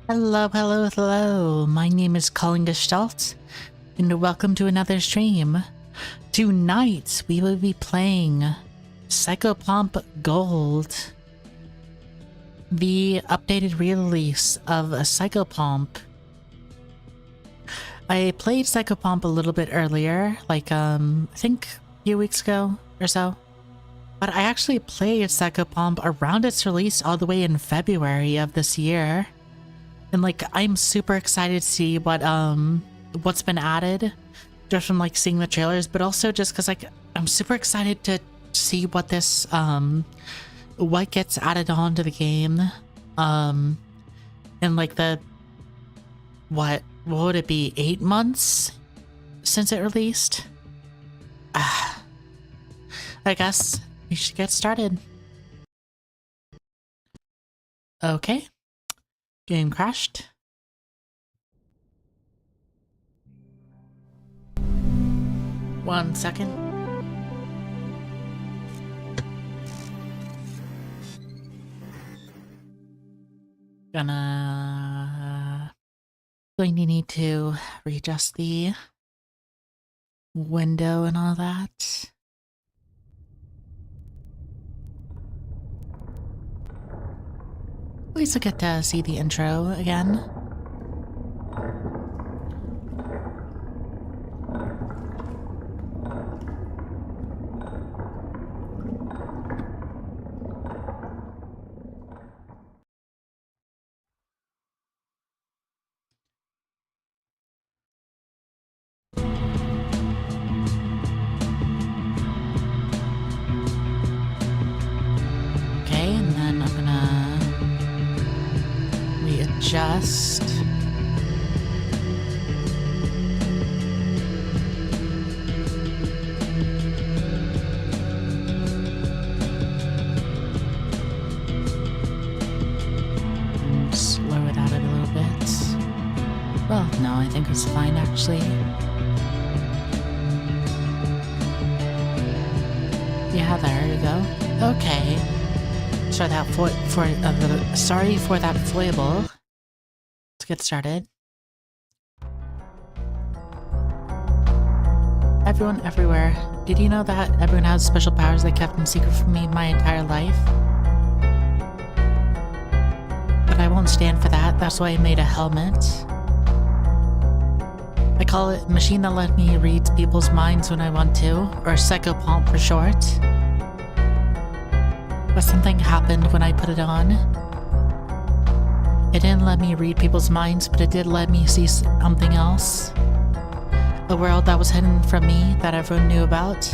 Hello, hello, hello. My name is Callinggestalt, and welcome to another stream. Tonight, we will be playing Psychopomp Gold, the updated re-release of Psychopomp. I played Psychopomp a little bit earlier, like, I think a few weeks ago or so. But I actually played Psychopomp around its release all the way in February of this year. And like, I'm super excited to see what's been added just from like seeing the trailers, but also just because like I'm super excited to see what this what gets added on to the game. And like what would it be, 8 months since it released? I guess we should get started. Okay. Game crashed. One second. Going to need to readjust the window and all that. At least I get to see the intro again. Okay, and then I'm gonna readjust. Slow it out a little bit. Well, no, I think it's fine actually. Yeah, there you go. Okay. Sorry for that foible. Let's get started. Everyone everywhere. Did you know that everyone has special powers they kept in secret from me my entire life? But I won't stand for that. That's why I made a helmet. I call it machine that let me read people's minds when I want to, or Psychopomp for short. But something happened when I put it on. It didn't let me read people's minds, but it did let me see something else. A world that was hidden from me, that everyone knew about.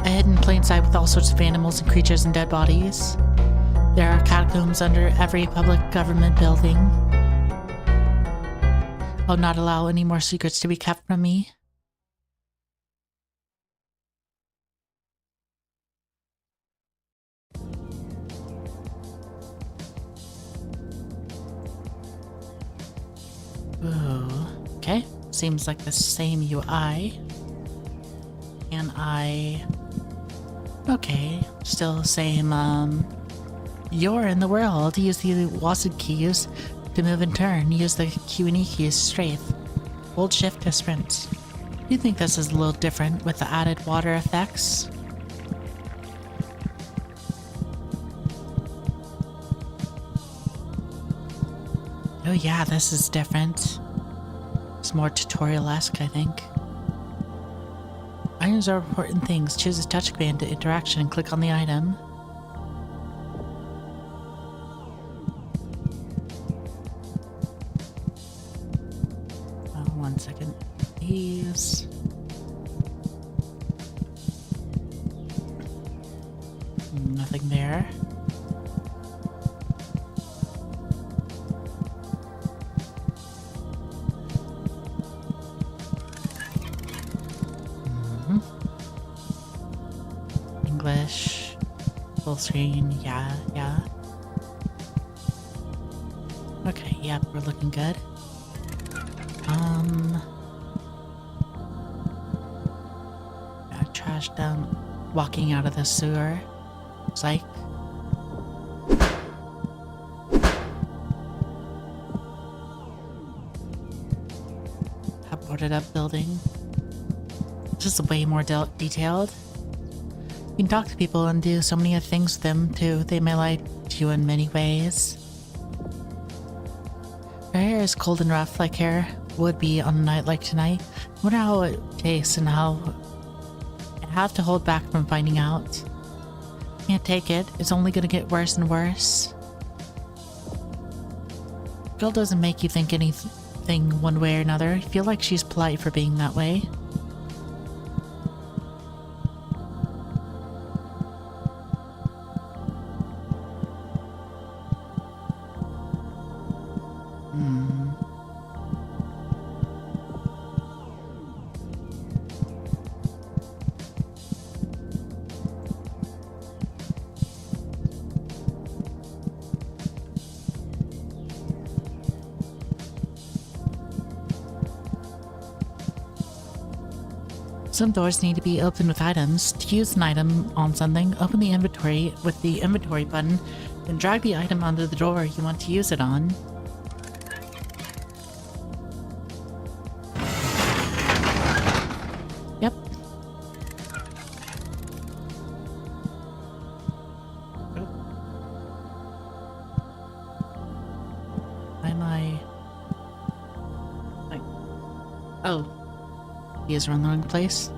I hid in plain sight with all sorts of animals and creatures and dead bodies. There are catacombs under every public government building. I'll not allow any more secrets to be kept from me. Ooh, okay, seems like the same UI. And okay, still same, you're in the world. Use the WASD keys to move and turn. Use the Q and E keys to strafe. Hold shift to sprint. You think this is a little different with the added water effects? Oh yeah, this is different. It's more tutorial-esque, I think. Items are important things. Choose a touch command to interaction and click on the item. Oh, 1 second, please. Nothing there. English, full screen, yeah. Okay, yep, we're looking good. Trash down, walking out of the sewer. Psych. boarded up building. Just way more detailed. You can talk to people and do so many other things with them too. They may like you in many ways. Her hair is cold and rough like hair would be on a night like tonight. I wonder how it tastes and how I have to hold back from finding out. Can't take it. It's only gonna get worse and worse. Girl doesn't make you think anything one way or another. I feel like she's polite for being that way. Some doors need to be opened with items. To use an item on something, open the inventory with the inventory button, then drag the item onto the door you want to use it on. Yep. Oh. He is in the wrong place.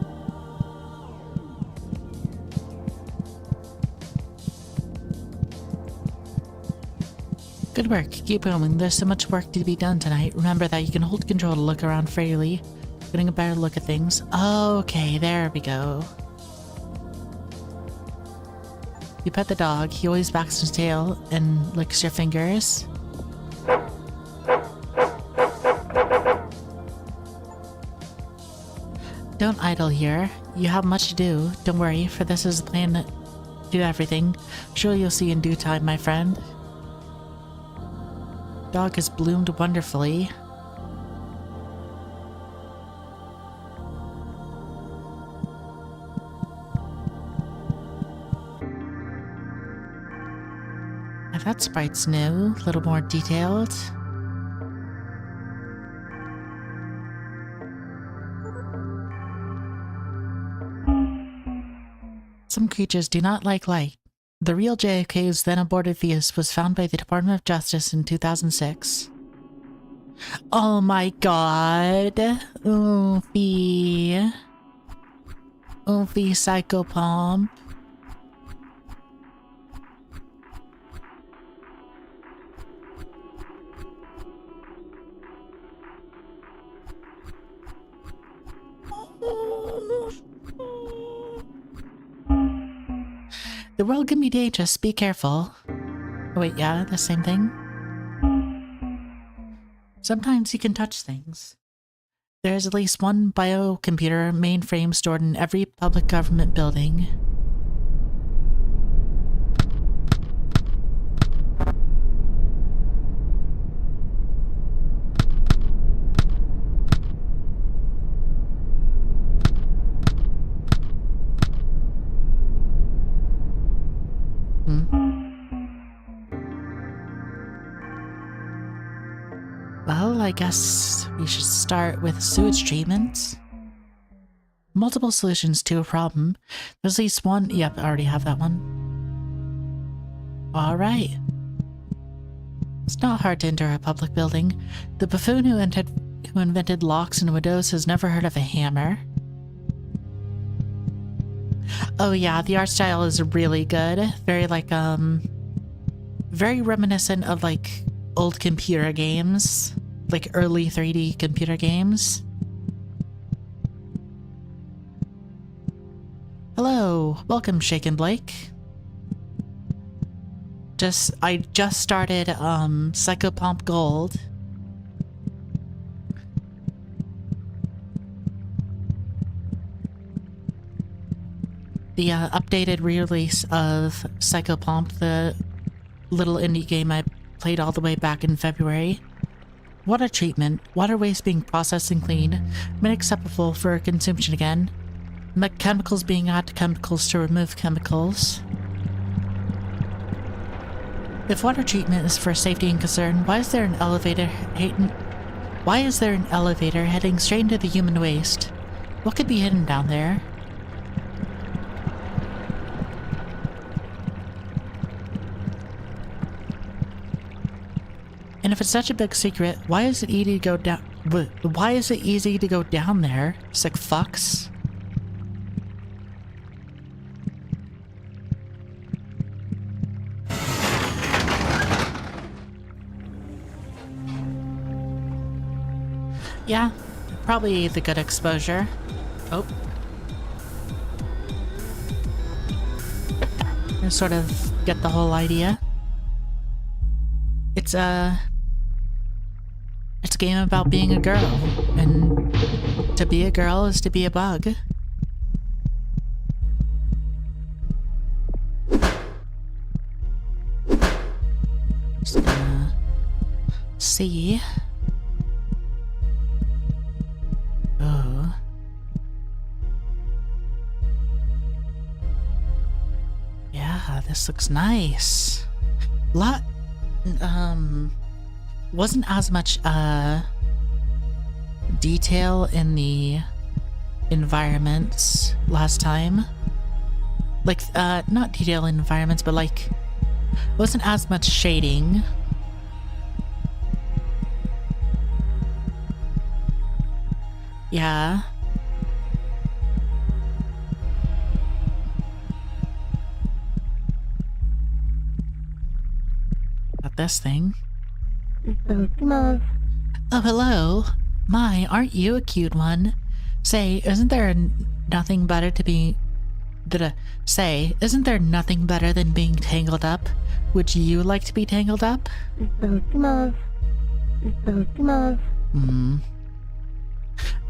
Good work. Keep going. There's so much work to be done tonight. Remember that you can hold control to look around freely. Getting a better look at things. Okay, there we go. You pet the dog. He always backs his tail and licks your fingers. Don't idle here. You have much to do. Don't worry, for this is the plan to do everything. Sure you'll see in due time, my friend. Dog has bloomed wonderfully. Now that sprite's new, a little more detailed. Some creatures do not like light. The real JFK's then aborted fetus was found by the Department of Justice in 2006. Oh my god. Oofy. Oofy Psychopomp. The world can be dangerous, be careful. Oh wait, yeah, the same thing. Sometimes you can touch things. There is at least one biocomputer mainframe stored in every public government building. Well, I guess we should start with sewage treatment. Multiple solutions to a problem. There's at least one. Yep, I already have that one. Alright. It's not hard to enter a public building. The buffoon who invented locks and windows has never heard of a hammer. Oh yeah, the art style is really good. Very very reminiscent of old computer games. Like early 3D computer games. Hello, welcome Shaken Blake. I just started Psychopomp Gold. The updated re-release of Psychopomp, the little indie game I played all the way back in February. Water treatment. Water waste being processed and cleaned, made acceptable for consumption again. Chemicals being added to chemicals to remove chemicals. If water treatment is for safety and concern, why is there an elevator Why is there an elevator heading straight into the human waste? What could be hidden down there? And if it's such a big secret, why is it easy to go down? Why is it easy to go down there? Sick fucks. Yeah, probably the good exposure. Oh. I sort of get the whole idea. It's a game about being a girl, and to be a girl is to be a bug. Just gonna see. Oh. Yeah, this looks nice. Wasn't as much detail in the environments last time. Like, not detail in environments, but like, wasn't as much shading. Yeah. Got this thing. Oh, hello. My, aren't you a cute one? Say, isn't there nothing better to be... Say, isn't there nothing better than being tangled up? Would you like to be tangled up?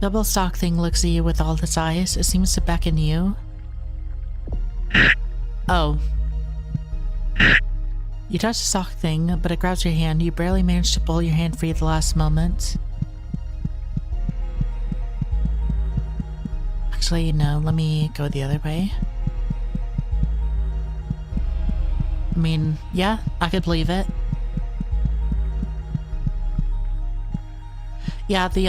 Double stock thing looks at you with all its eyes. It seems to beckon you. Oh. You touch the sock thing, but it grabs your hand. You barely manage to pull your hand free at the last moment. Actually, no, let me go the other way. I mean, yeah, I could believe it. Yeah, the,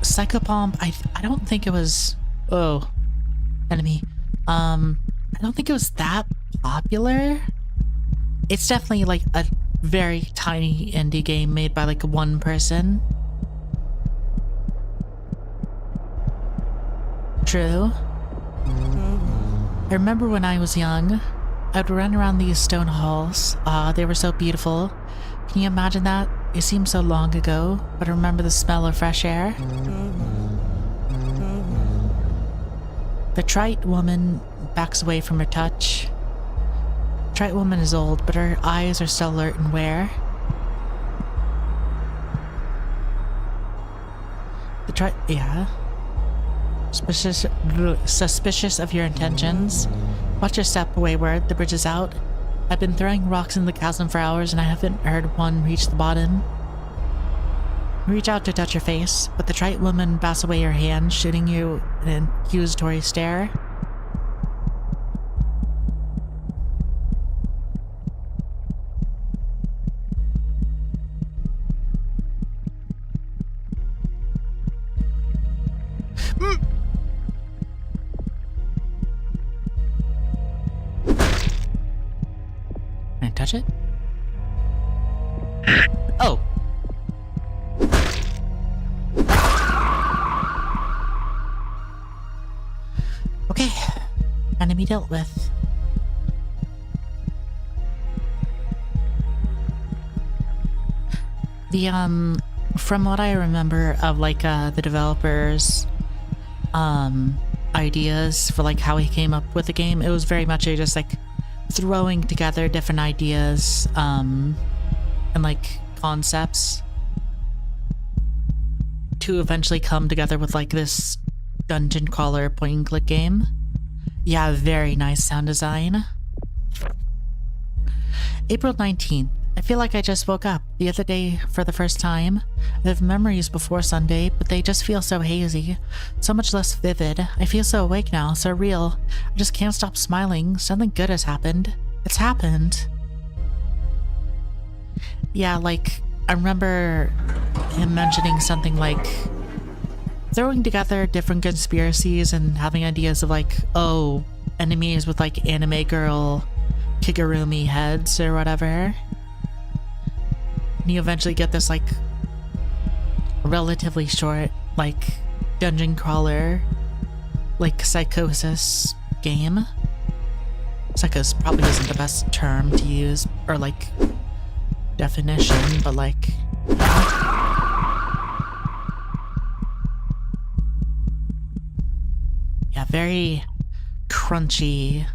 Psychopomp, I don't think it was... Oh. Enemy. I don't think it was that popular. It's definitely like a very tiny indie game made by like one person. True. I remember when I was young, I'd run around these stone halls. They were so beautiful. Can you imagine that? It seems so long ago, but I remember the smell of fresh air. The trite woman backs away from her touch. The trite woman is old, but her eyes are still alert and aware. Yeah. Suspicious of your intentions. Watch your step, wayward. The bridge is out. I've been throwing rocks in the chasm for hours and I haven't heard one reach the bottom. Reach out to touch your face, but the trite woman bats away her hand, shooting you an accusatory stare. Can I touch it? Oh! Okay, enemy dealt with. The, from what I remember of, like, the developers, ideas for, like, how he came up with the game, it was very much just, like, throwing together different ideas, and, like, concepts to eventually come together with, like, this dungeon crawler point and click game. Yeah, very nice sound design. April 19th. I feel like I just woke up the other day for the first time. I have memories before Sunday, but they just feel so hazy, so much less vivid. I feel so awake now, so real. I just can't stop smiling. Something good has happened. It's happened. Yeah, like, I remember him mentioning something like throwing together different conspiracies and having ideas of like, oh, enemies with like anime girl Kigurumi heads or whatever. And you eventually get this like relatively short like dungeon crawler like psychosis game. Psychos probably isn't the best term to use or like definition, but like yeah, very crunchy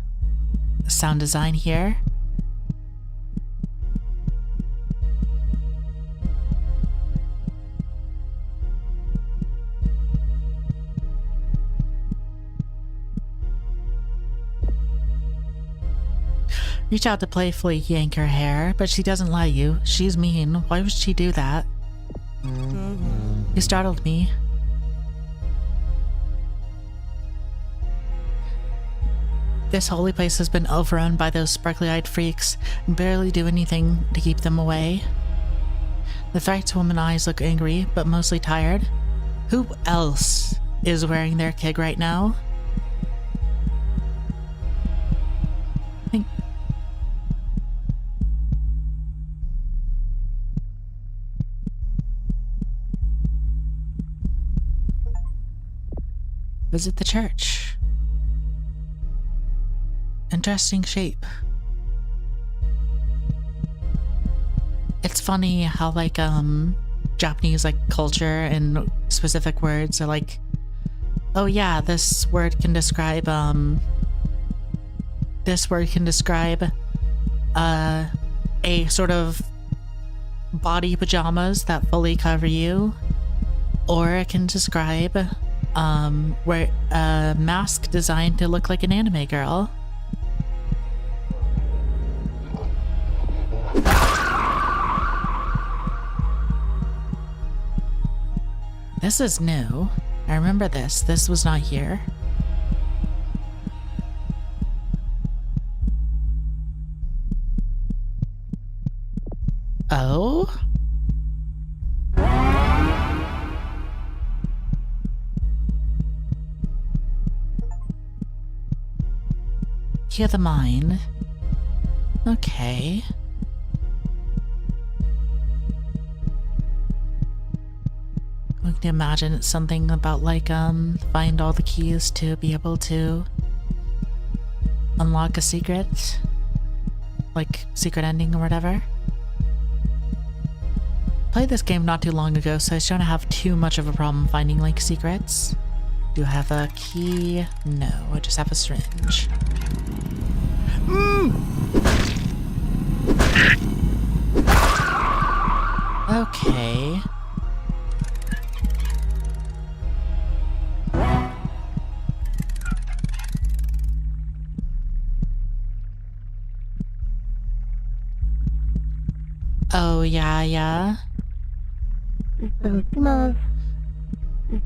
sound design here. Reach out to playfully yank her hair, but she doesn't let you. She's mean. Why would she do that? You startled me. This holy place has been overrun by those sparkly-eyed freaks and barely do anything to keep them away. The Thright's woman eyes look angry, but mostly tired. Who else is wearing their kig right now? Visit the church. Interesting shape. It's funny how like Japanese like culture and specific words are like, oh yeah, this word can describe a sort of body pajamas that fully cover you, or it can describe where a mask designed to look like an anime girl. This is new. I remember this. This was not here. Oh? Hear the mind. Okay. Going to imagine it's something about like find all the keys to be able to unlock a secret, like secret ending or whatever. Played this game not too long ago, so I don't have too much of a problem finding like secrets. Do I have a key? No, I just have a syringe. Okay. Oh, yeah.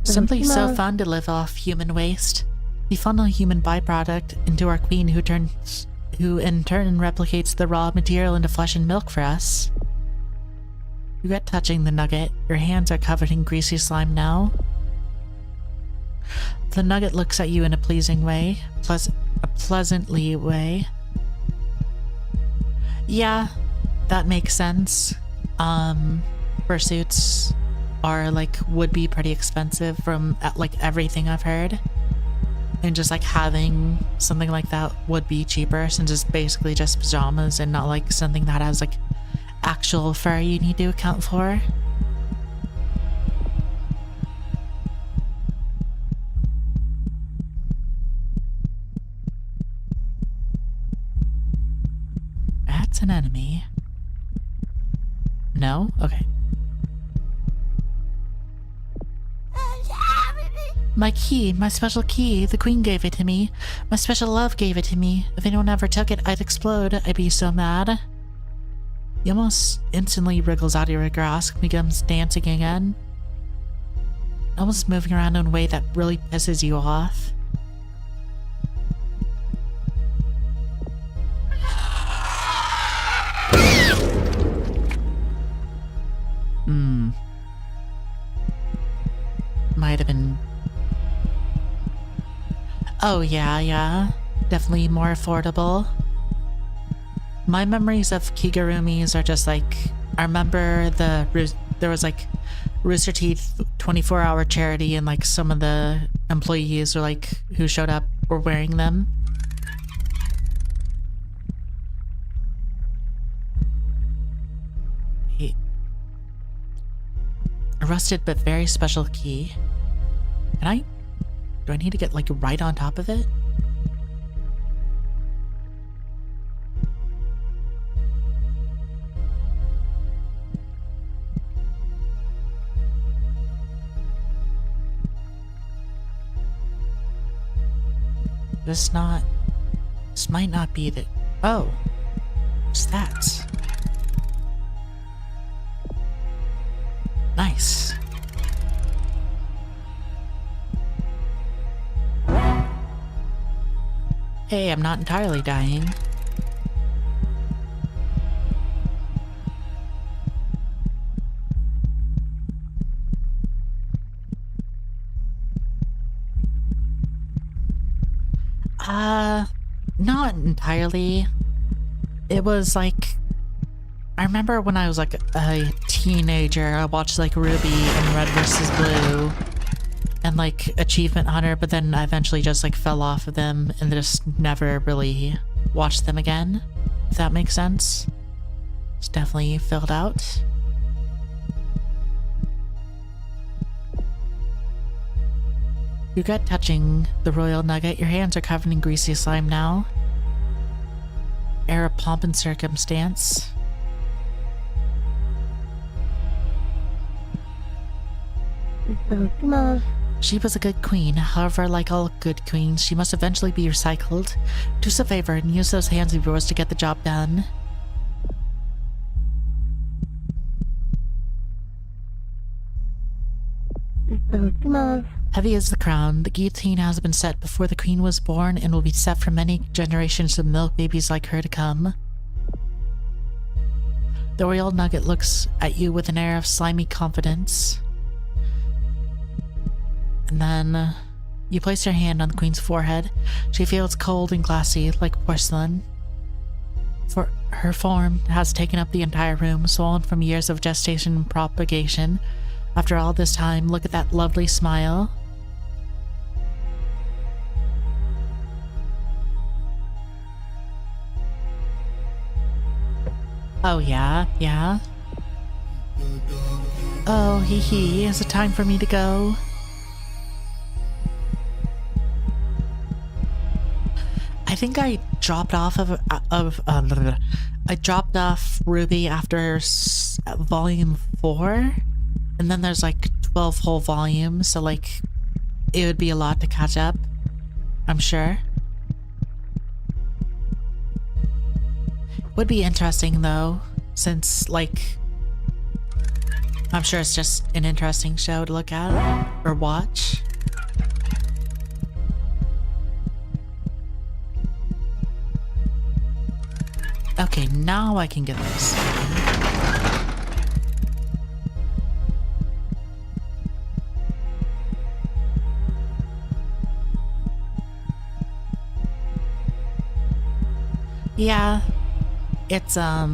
Simply so fun to live off human waste. We funnel human byproduct into our queen who in turn replicates the raw material into flesh and milk for us. You get touching the nugget. Your hands are covered in greasy slime now. The nugget looks at you in a pleasing way. A pleasantly way. Yeah, that makes sense. Fursuits are like would be pretty expensive from like everything I've heard, and just like having something like that would be cheaper since it's basically just pajamas and not like something that has like actual fur you need to account for. That's an enemy. No? Okay. My key, my special key. The queen gave it to me. My special love gave it to me. If anyone ever took it, I'd explode. I'd be so mad. He almost instantly wriggles out of your grasp and becomes dancing again. Almost moving around in a way that really pisses you off. might have been... Oh yeah, definitely more affordable. My memories of Kigurumis are just like, I remember there was like Rooster Teeth 24-hour charity, and like some of the employees or like who showed up were wearing them. A rusted but very special key. Do I need to get like right on top of it? This might not be the... Oh. What's that? Nice. Hey, I'm not entirely dying. Not entirely. It was like... I remember when I was like a teenager, I watched like Ruby and Red vs. Blue and like Achievement Hunter, but then I eventually just like fell off of them and just never really watched them again, if that makes sense. It's definitely filled out. Regret touching the royal nugget. Your hands are covered in greasy slime now. Air of pomp and circumstance. She was a good queen. However, like all good queens, she must eventually be recycled. Do us a favor and use those hands of yours to get the job done. Heavy as the crown, the guillotine has been set before the queen was born and will be set for many generations of milk babies like her to come. The royal nugget looks at you with an air of slimy confidence. And then you place your hand on the queen's forehead. She feels cold and glassy like porcelain. For her form has taken up the entire room, swollen from years of gestation and propagation. After all this time, look at that lovely smile. Oh yeah. Oh, hee, is it time for me to go? I think I dropped off I dropped off Ruby after volume 4, and then there's like 12 whole volumes, so like it would be a lot to catch up, I'm sure. Would be interesting though, since like I'm sure it's just an interesting show to look at or watch. Okay, now I can get this. Yeah, it's I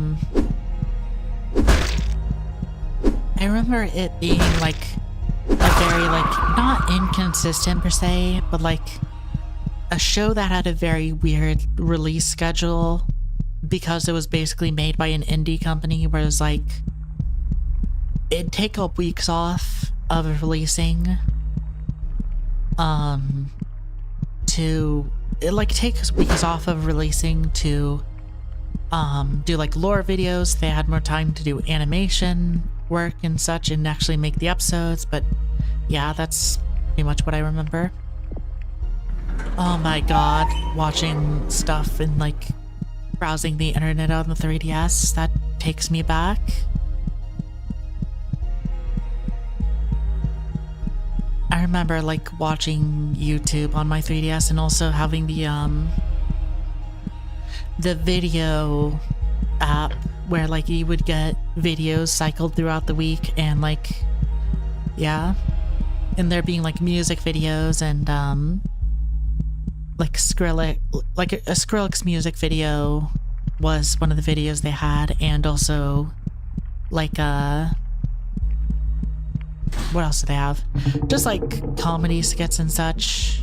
remember it being like a very like not inconsistent per se, but like a show that had a very weird release schedule. Because it was basically made by an indie company, whereas like it'd take up weeks off of releasing it like takes weeks off of releasing to do like lore videos. They had more time to do animation work and such and actually make the episodes, but yeah, that's pretty much what I remember. Oh my god, watching stuff and like browsing the internet on the 3DS, that takes me back. I remember like watching YouTube on my 3DS and also having the video app where like you would get videos cycled throughout the week and like, yeah. and there being like music videos and like Skrillex, like a Skrillex music video was one of the videos they had, and also like what else do they have? Just like comedy skits and such.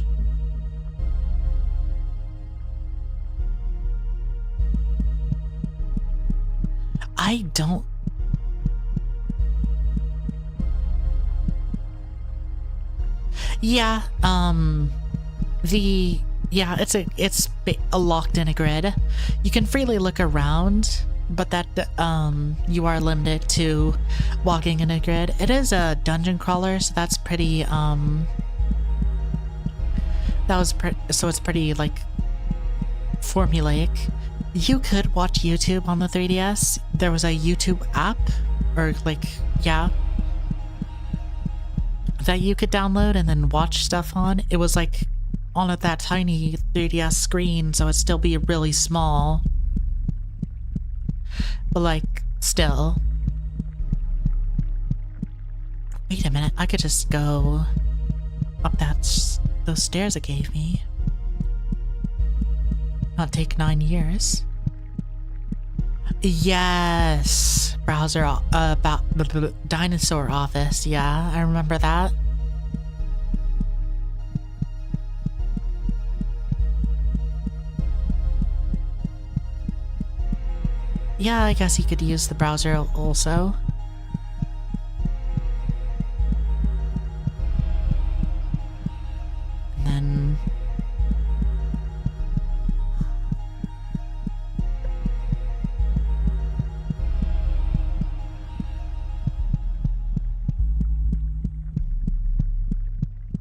I don't. Yeah, it's a locked in a grid. You can freely look around, but that you are limited to walking in a grid. It is a dungeon crawler, so that's pretty so it's pretty like formulaic. You could watch YouTube on the 3DS. There was a YouTube app, or like, yeah, that you could download and then watch stuff on. It was like on that tiny 3DS screen, so it'd still be really small. But like, still. Wait a minute, I could just go up those stairs it gave me. Not take 9 years. Yes, browser about the dinosaur office. Yeah, I remember that. Yeah, I guess you could use the browser also. And then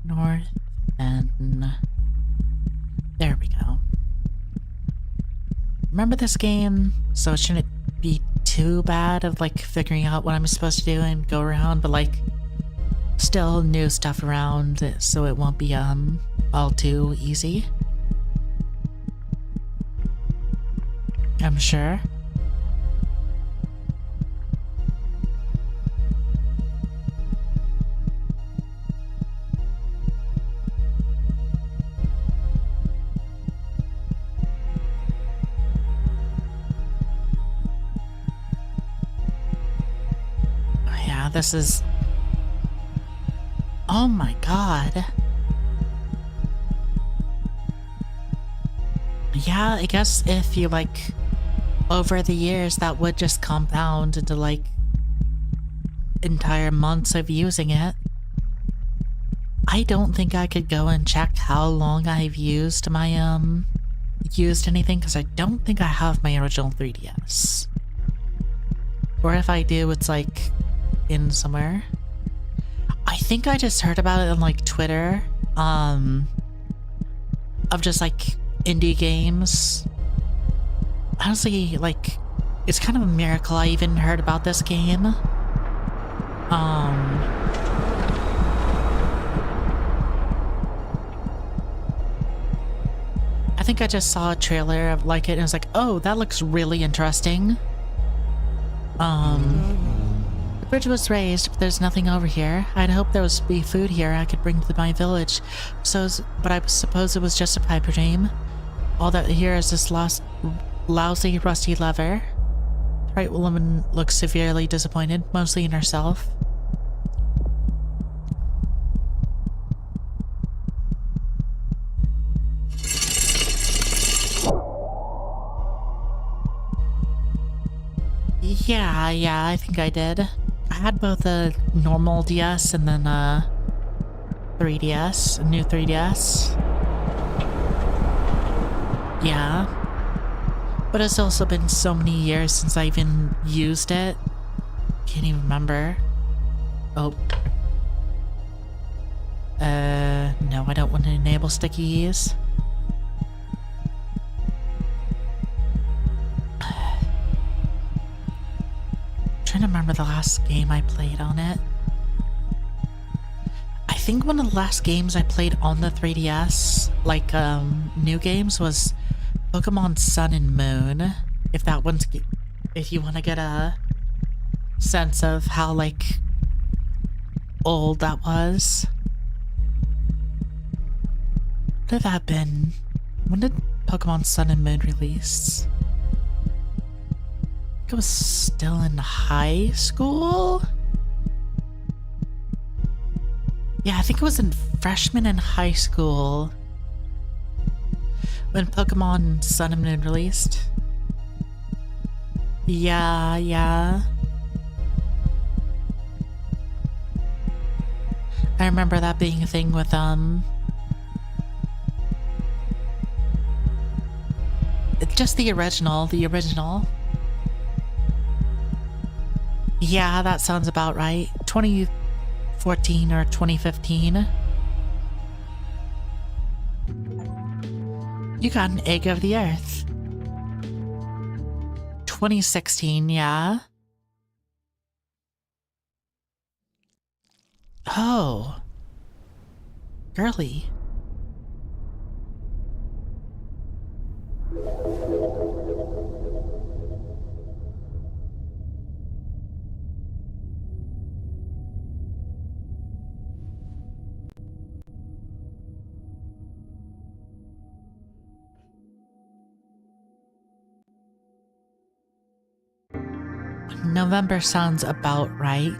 north, and there we go. Remember this game, so it shouldn't be too bad of like figuring out what I'm supposed to do and go around, but like still new stuff around, so it won't be all too easy, I'm sure. This is... Oh my god. Yeah, I guess if you like over the years that would just compound into like entire months of using it. I don't think I could go and check how long I've used my used anything, because I don't think I have my original 3DS. Or if I do, it's like in somewhere. I think I just heard about it on like Twitter, of just like indie games. Honestly, like, it's kind of a miracle I even heard about this game. I think I just saw a trailer of like it and I was like, oh, that looks really interesting. The bridge was raised, but there's nothing over here. I'd hoped there would be food here I could bring to my village, but I suppose it was just a pipe dream. All that here is this lousy, rusty lever. The right woman looks severely disappointed, mostly in herself. Yeah, I think I did. I had both a normal DS and then a 3DS, a new 3DS. Yeah. But it's also been so many years since I even used it. Can't even remember. Oh. No, I don't want to enable stickies. Trying to remember the last game I played on it. I think one of the last games I played on the 3DS, like new games, was Pokemon Sun and Moon. If you want to get a sense of how like old that was. What did that have been? When did Pokemon Sun and Moon release? I think I was still in high school? Yeah, I think it was in freshman in high school when Pokemon Sun and Moon released. Yeah. I remember that being a thing with, just the original. Yeah, that sounds about right. 2014 or 2015. You got an Egg of the Earth. 2016, yeah. Oh. Girly. November sounds about right.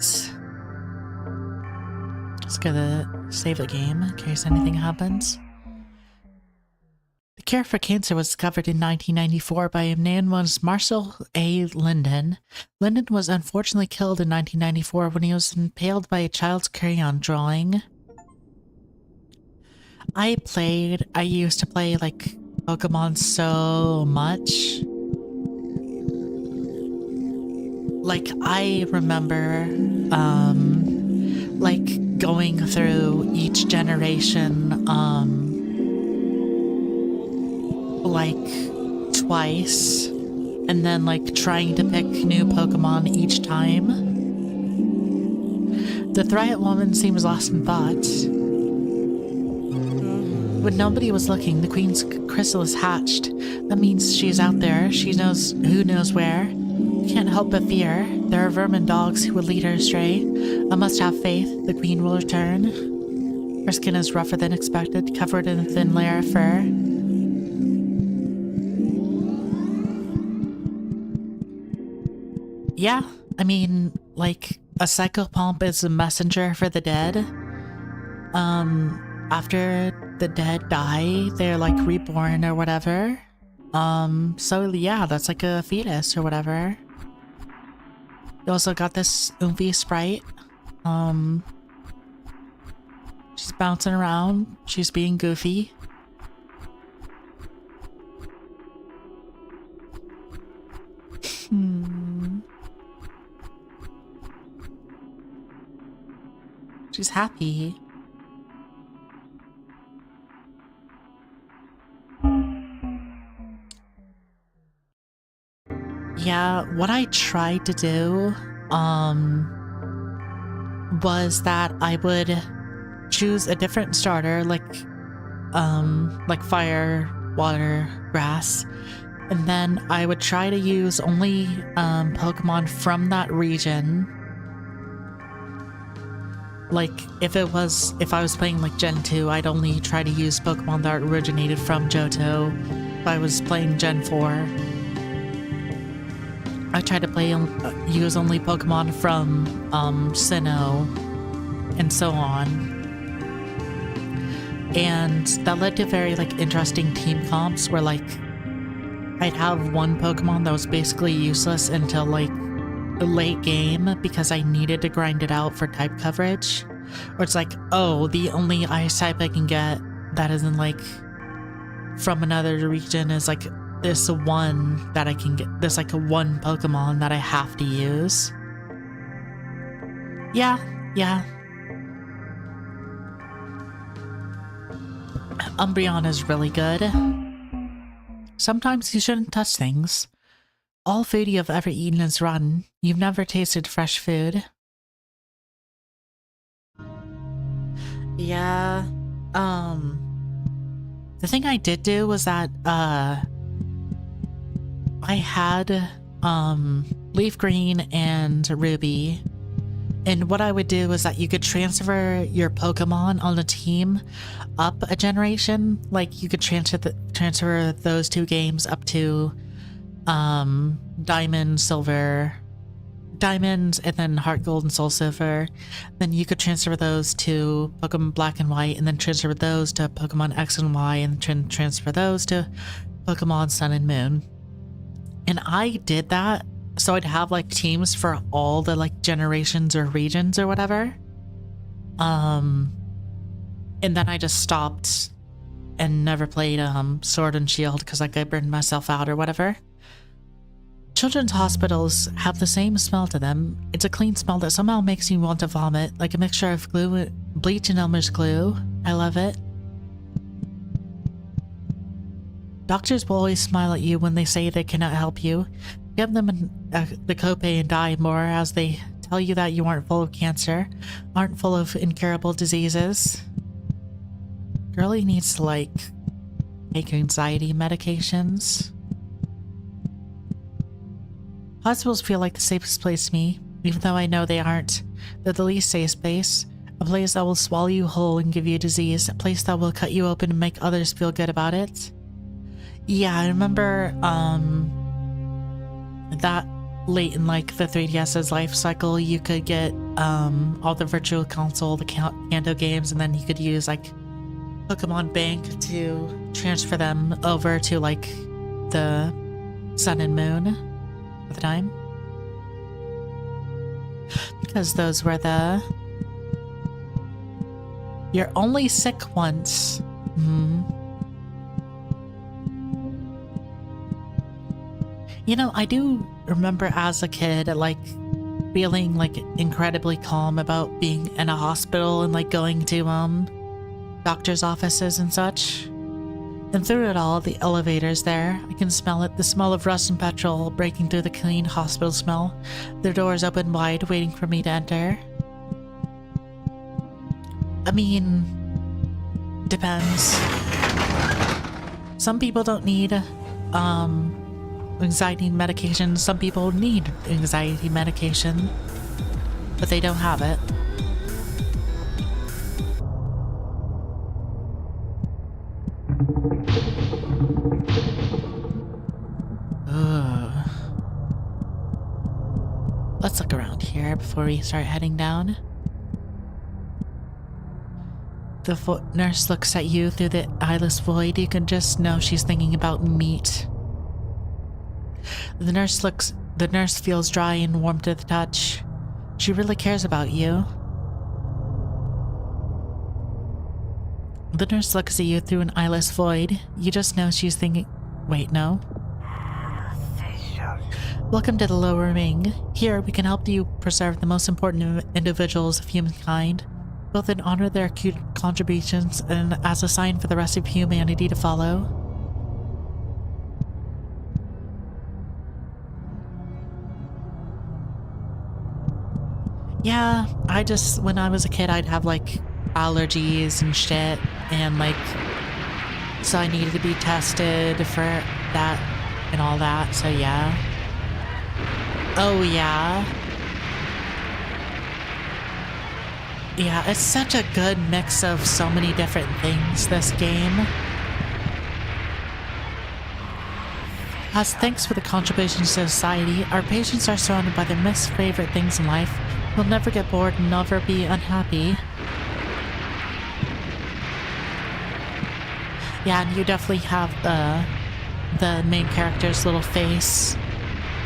Just gotta save the game in case anything happens. The cure for cancer was discovered in 1994 by a man named Marshall A. Linden. Linden was unfortunately killed in 1994 when he was impaled by a child's crayon drawing. I used to play like Pokemon so much. Like, I remember, like, going through each generation, like, twice, and then, like, trying to pick new Pokemon each time. The Thriat woman seems lost in thought. When nobody was looking, the Queen's crystal is hatched. That means she's out there. She knows who knows where. Can't help but fear. There are vermin dogs who will lead her astray. I must have faith. The Queen will return. Her skin is rougher than expected, covered in a thin layer of fur. Yeah, I mean, like, a Psychopomp is a messenger for the dead. After the dead die, they're like reborn or whatever. So yeah, that's like a fetus or whatever. You also got this Oomphy sprite. She's bouncing around. She's being goofy. She's happy. Yeah, what I tried to do, was that I would choose a different starter, like fire, water, grass, and then I would try to use only, Pokemon from that region. Like, if I was playing, like, Gen 2, I'd only try to use Pokemon that originated from Johto. If I was playing Gen 4, I tried to use only Pokemon from, Sinnoh, and so on. And that led to very, like, interesting team comps where, like, I'd have one Pokemon that was basically useless until, like, the late game because I needed to grind it out for type coverage. Or it's like, oh, the only ice type I can get that isn't, like, from another region is, like, this one that I can get. There's like a one Pokemon that I have to use. Yeah. Umbreon is really good. Sometimes you shouldn't touch things. All food you have ever eaten is rotten. You've never tasted fresh food. Yeah. The thing I did do was that, I had, Leaf Green and Ruby, And what I would do is that you could transfer your Pokemon on the team up a generation. Like you could transfer those 2 games up to Diamond, Silver, Diamonds, and then Heart Gold and Soul Silver. Then you could transfer those to Pokemon Black and White, and then transfer those to Pokemon X and Y, and transfer those to Pokemon Sun and Moon. And I did that so I'd have like teams for all the like generations or regions or whatever. And then I just stopped and never played Sword and Shield because like I burned myself out or whatever. Children's hospitals have the same smell to them. It's a clean smell that somehow makes you want to vomit, like a mixture of bleach and Elmer's glue. I love it. Doctors will always smile at you when they say they cannot help you. Give them the copay and die more as they tell you that you aren't full of cancer, aren't full of incurable diseases. Girlie needs to like take anxiety medications. Hospitals feel like the safest place to me, even though I know they aren't. They're the least safe place. A place that will swallow you whole and give you disease. A place that will cut you open and make others feel good about it. Yeah, I remember that late in like the 3DS's life cycle, you could get all the virtual console, the Kanto games, and then you could use like Pokemon Bank to transfer them over to like the Sun and Moon at the time. Because those were the... You're only sick once. You know, I do remember as a kid, like, feeling, like, incredibly calm about being in a hospital and, like, going to, doctor's offices and such. And through it all, the elevators there, I can smell it, the smell of rust and petrol breaking through the clean hospital smell. Their doors open wide, waiting for me to enter. I mean, depends. Some people don't need, anxiety medication. Some people need anxiety medication, but they don't have it. Ugh. Let's look around here before we start heading down. The nurse looks at you through the eyeless void. You can just know she's thinking about meat. The nurse feels dry and warm to the touch. She really cares about you. The nurse looks at you through an eyeless void. You just know she's thinking... Wait, no. Welcome to the lower ring. Here, we can help you preserve the most important individuals of humankind, both in honor of their acute contributions and as a sign for the rest of humanity to follow. Yeah, when I was a kid, I'd have, like, allergies and shit, and, like, so I needed to be tested for that and all that, so yeah. Oh, yeah. Yeah, it's such a good mix of so many different things, this game. As thanks for the contributions to society, our patients are surrounded by their most favorite things in life. We'll never get bored and never be unhappy. Yeah, and you definitely have the main character's little face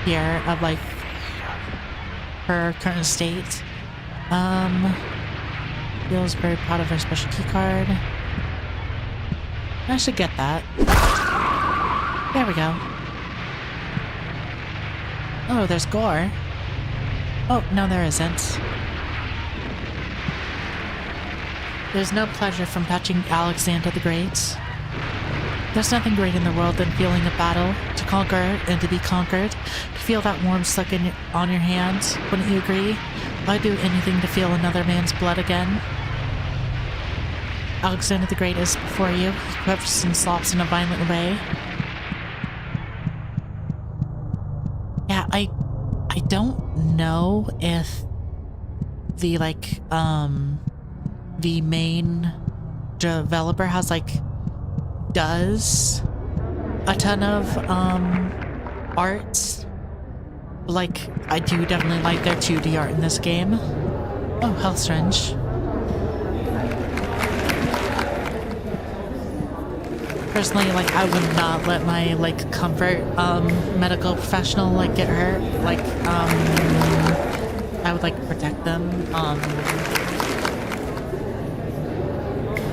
here of like her current state. Feels very proud of her special key card. I should get that. There we go. Oh, there's gore. Oh, no there isn't. There's no pleasure from touching Alexander the Great. There's nothing great in the world than feeling a battle, to conquer and to be conquered, to feel that warm suck on your hands. Wouldn't you agree? I'd do anything to feel another man's blood again. Alexander the Great is before you. He quips and slops in a violent way. Yeah, I don't know if the like the main developer has like does a ton of art. Like I do definitely like their 2D art in this game. Oh, health syringe. Personally, like I would not let my like comfort medical professional like get hurt. Like I would like protect them.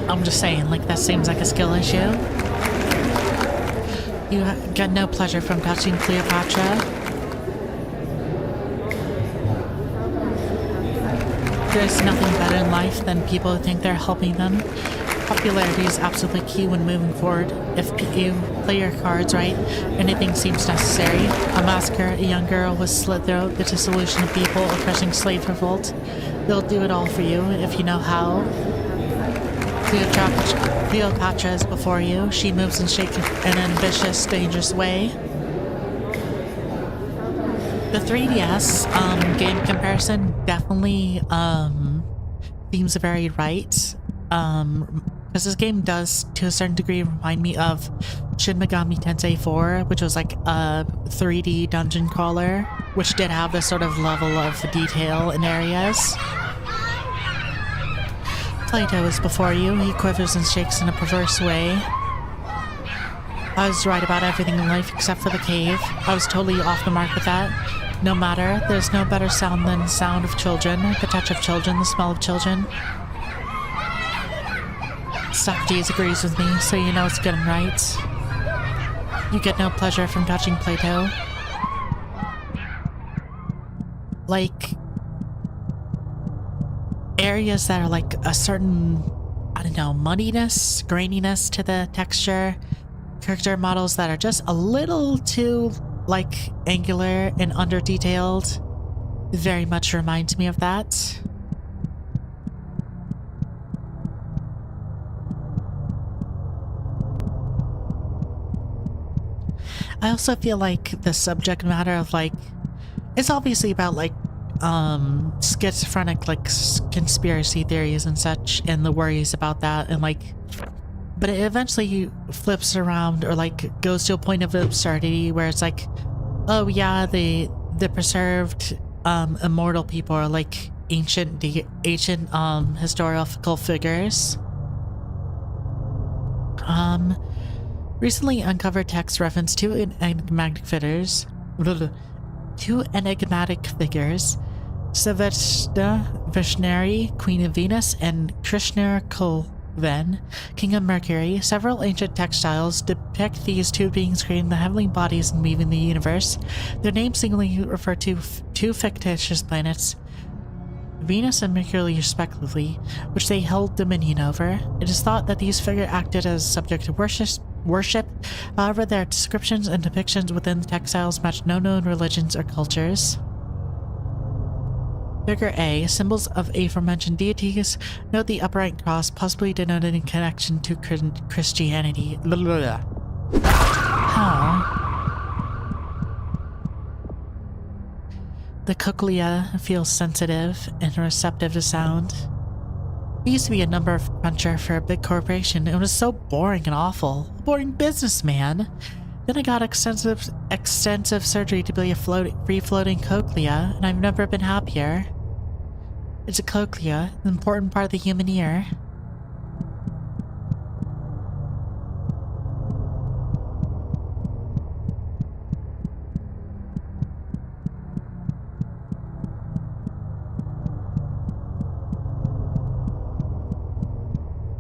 I'm just saying, like that seems like a skill issue. You get no pleasure from touching Cleopatra. There's nothing better in life than people who think they're helping them. Popularity is absolutely key when moving forward. If you play your cards right, anything seems necessary. A massacre, a young girl was slit throat, the dissolution of people, a crushing slave revolt. They'll do it all for you if you know how. Cleopatra is before you. She moves and shakes in an ambitious, dangerous way. The 3DS game comparison definitely seems very right. Because this game does, to a certain degree, remind me of Shin Megami Tensei 4, which was like a 3D dungeon crawler, which did have this sort of level of detail in areas. Plato is before you. He quivers and shakes in a perverse way. I was right about everything in life except for the cave. I was totally off the mark with that. No matter, there's no better sound than the sound of children, the touch of children, the smell of children. Socrates agrees with me, so you know it's good and right. You get no pleasure from touching Plato. Like, areas that are like a certain, I don't know, muddiness, graininess to the texture. Character models that are just a little too, like, angular and under-detailed. Very much reminds me of that. I also feel like the subject matter of, like, it's obviously about, like, schizophrenic, like, conspiracy theories and such, and the worries about that, and, like, but it eventually flips around, or, like, goes to a point of absurdity where it's like, oh, yeah, the preserved, immortal people are, like, ancient, historical figures. Recently uncovered text reference two enigmatic figures, Savitna Vishnari, Queen of Venus, and Krishna Kulven, King of Mercury. Several ancient textiles depict these two beings creating the heavenly bodies and weaving the universe. Their names singly refer to two fictitious planets, Venus and Mercury respectively, which they held dominion over. It is thought that these figures acted as subject to worship. However, their descriptions and depictions within the textiles match no known religions or cultures. Figure A, symbols of aforementioned deities. Note the upright cross, possibly denoting connection to Christianity. Huh. The cochlea feels sensitive and receptive to sound. I used to be a number cruncher for a big corporation. It was so boring and awful. A boring businessman. Then I got extensive surgery to be a free-floating cochlea, and I've never been happier. It's a cochlea, an important part of the human ear.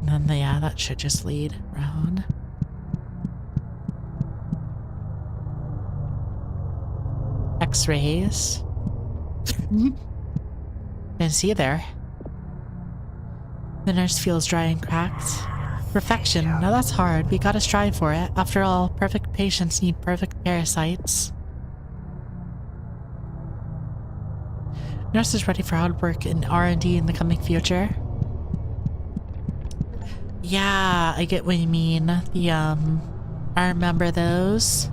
And then, yeah, that should just lead around. X-rays. Didn't see you there. The nurse feels dry and cracked. Perfection. Now that's hard. We gotta strive for it. After all, perfect patients need perfect parasites. Nurse is ready for hard work in R&D in the coming future. Yeah, I get what you mean. I remember those.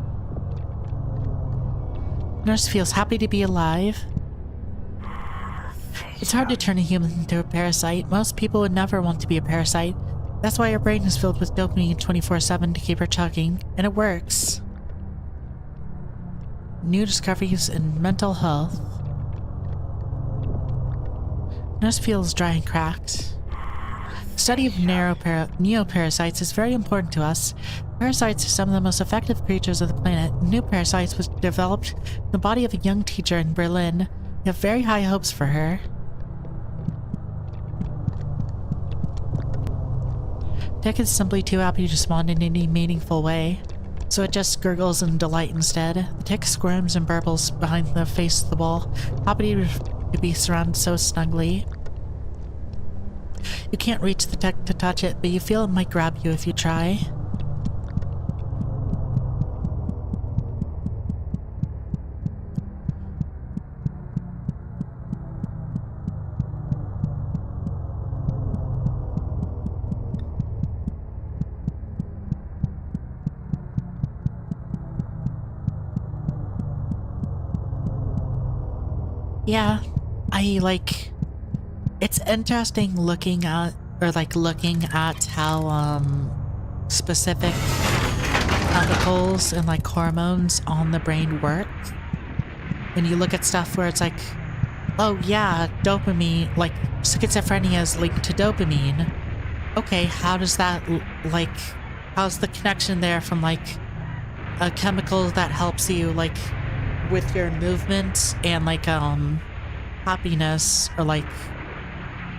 Nurse feels happy to be alive. It's hard to turn a human into a parasite. Most people would never want to be a parasite. That's why our brain is filled with dopamine 24/7 to keep her chugging, and it works. New discoveries in mental health. Nose feels dry and cracked. The study of neoparasites is very important to us. Parasites are some of the most effective creatures of the planet. New parasites was developed in the body of a young teacher in Berlin. We have very high hopes for her. Dick is simply too happy to respond in any meaningful way, so it just gurgles in delight instead. The tick squirms and burbles behind the face of the wall, happy to be surrounded so snugly. You can't reach the tick to touch it, but you feel it might grab you if you try. Yeah, it's interesting looking at how, specific chemicals and, hormones on the brain work. When you look at stuff where it's like, oh yeah, dopamine, schizophrenia is linked to dopamine. Okay, how does that, how's the connection there from, a chemical that helps you, with your movement and happiness or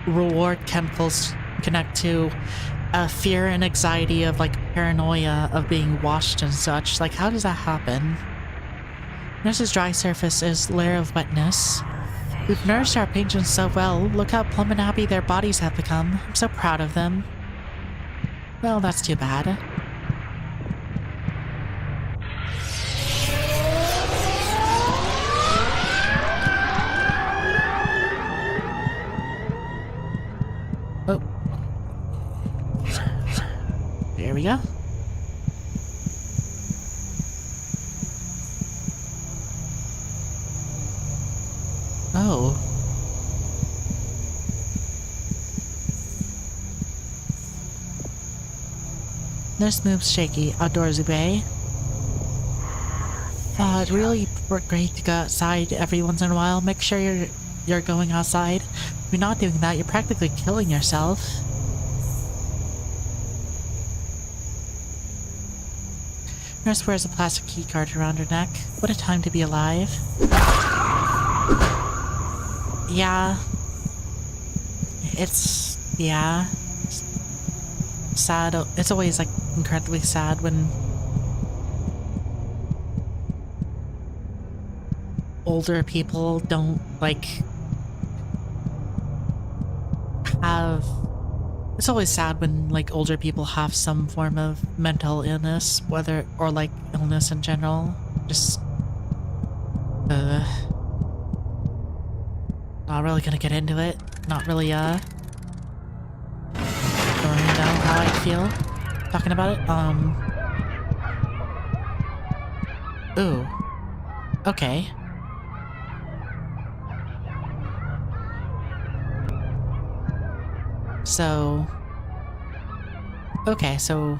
reward chemicals connect to fear and anxiety of paranoia of being watched and such. How does that happen? Nurse's dry surface is layer of wetness. We've nourished our patients so well. Look how plump and happy their bodies have become. I'm so proud of them. Well, that's too bad. Oh. There we go. Oh. Nurse moves shaky. Outdoorsy way. It'd really great to go outside every once in a while. Make sure you're going outside. If you're not doing that, you're practically killing yourself. Nurse wears a plastic key card around her neck. What a time to be alive. Yeah. It's sad. It's always incredibly sad when older people don't have. It's always sad when older people have some form of mental illness, or illness in general. Just not really gonna get into it. Not really don't really know how I feel talking about it. Ooh. Okay. So... Okay, so...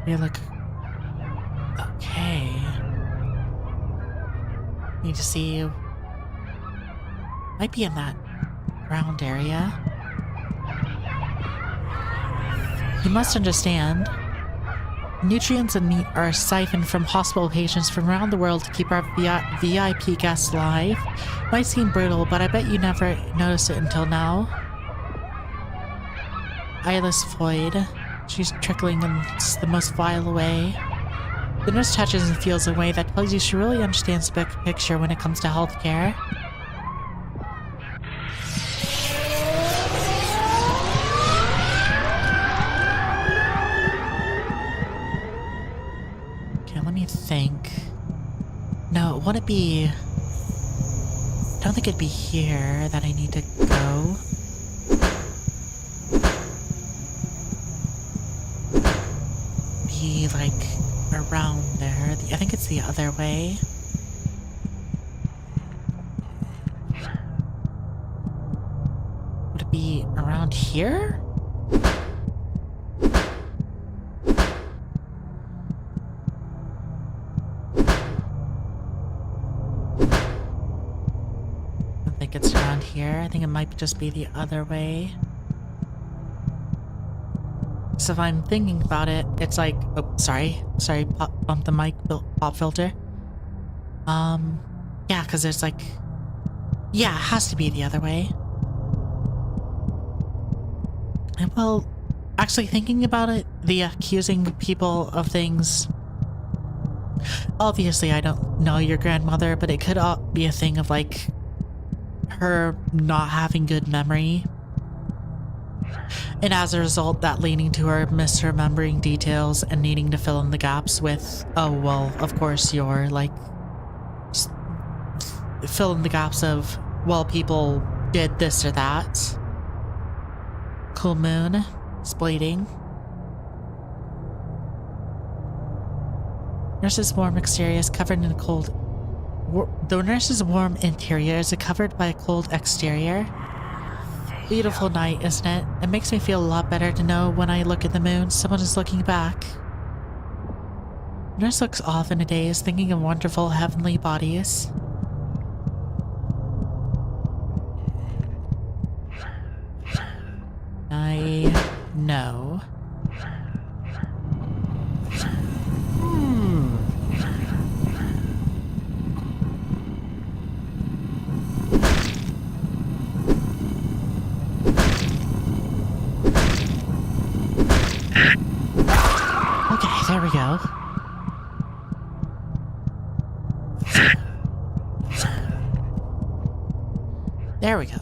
We look... Okay... Need to see... Might be in that ground area. You must understand. Nutrients and meat are siphoned from hospital patients from around the world to keep our VIP guests alive. Might seem brutal, but I bet you never noticed it until now. Eyeless void. She's trickling in the most vile way. The nurse touches and feels a way that tells you she really understands the big picture when it comes to healthcare. Okay, let me think. No, it wouldn't be... I don't think it'd be here that I need to go. Around there. I think it's the other way. here? I don't think it's around here. I think it might just be the other way. So if I'm thinking about it, it's like, oh, sorry, bump the mic pop filter. Yeah, because there's like, yeah, it has to be the other way. And well, actually thinking about it, the accusing people of things, obviously I don't know your grandmother, but it could be a thing of like her not having good memory. And as a result, that leading to her misremembering details and needing to fill in the gaps with, oh, well, of course you're like, fill in the gaps of, well, people did this or that. Cool moon is bleeding. Nurse's warm exterior is covered in a cold... The nurse's warm interior is covered by a cold exterior. Beautiful night, isn't it? It makes me feel a lot better to know when I look at the moon, someone is looking back. Nurse looks off in a daze, thinking of wonderful heavenly bodies. I know. Okay, there we go. There we go.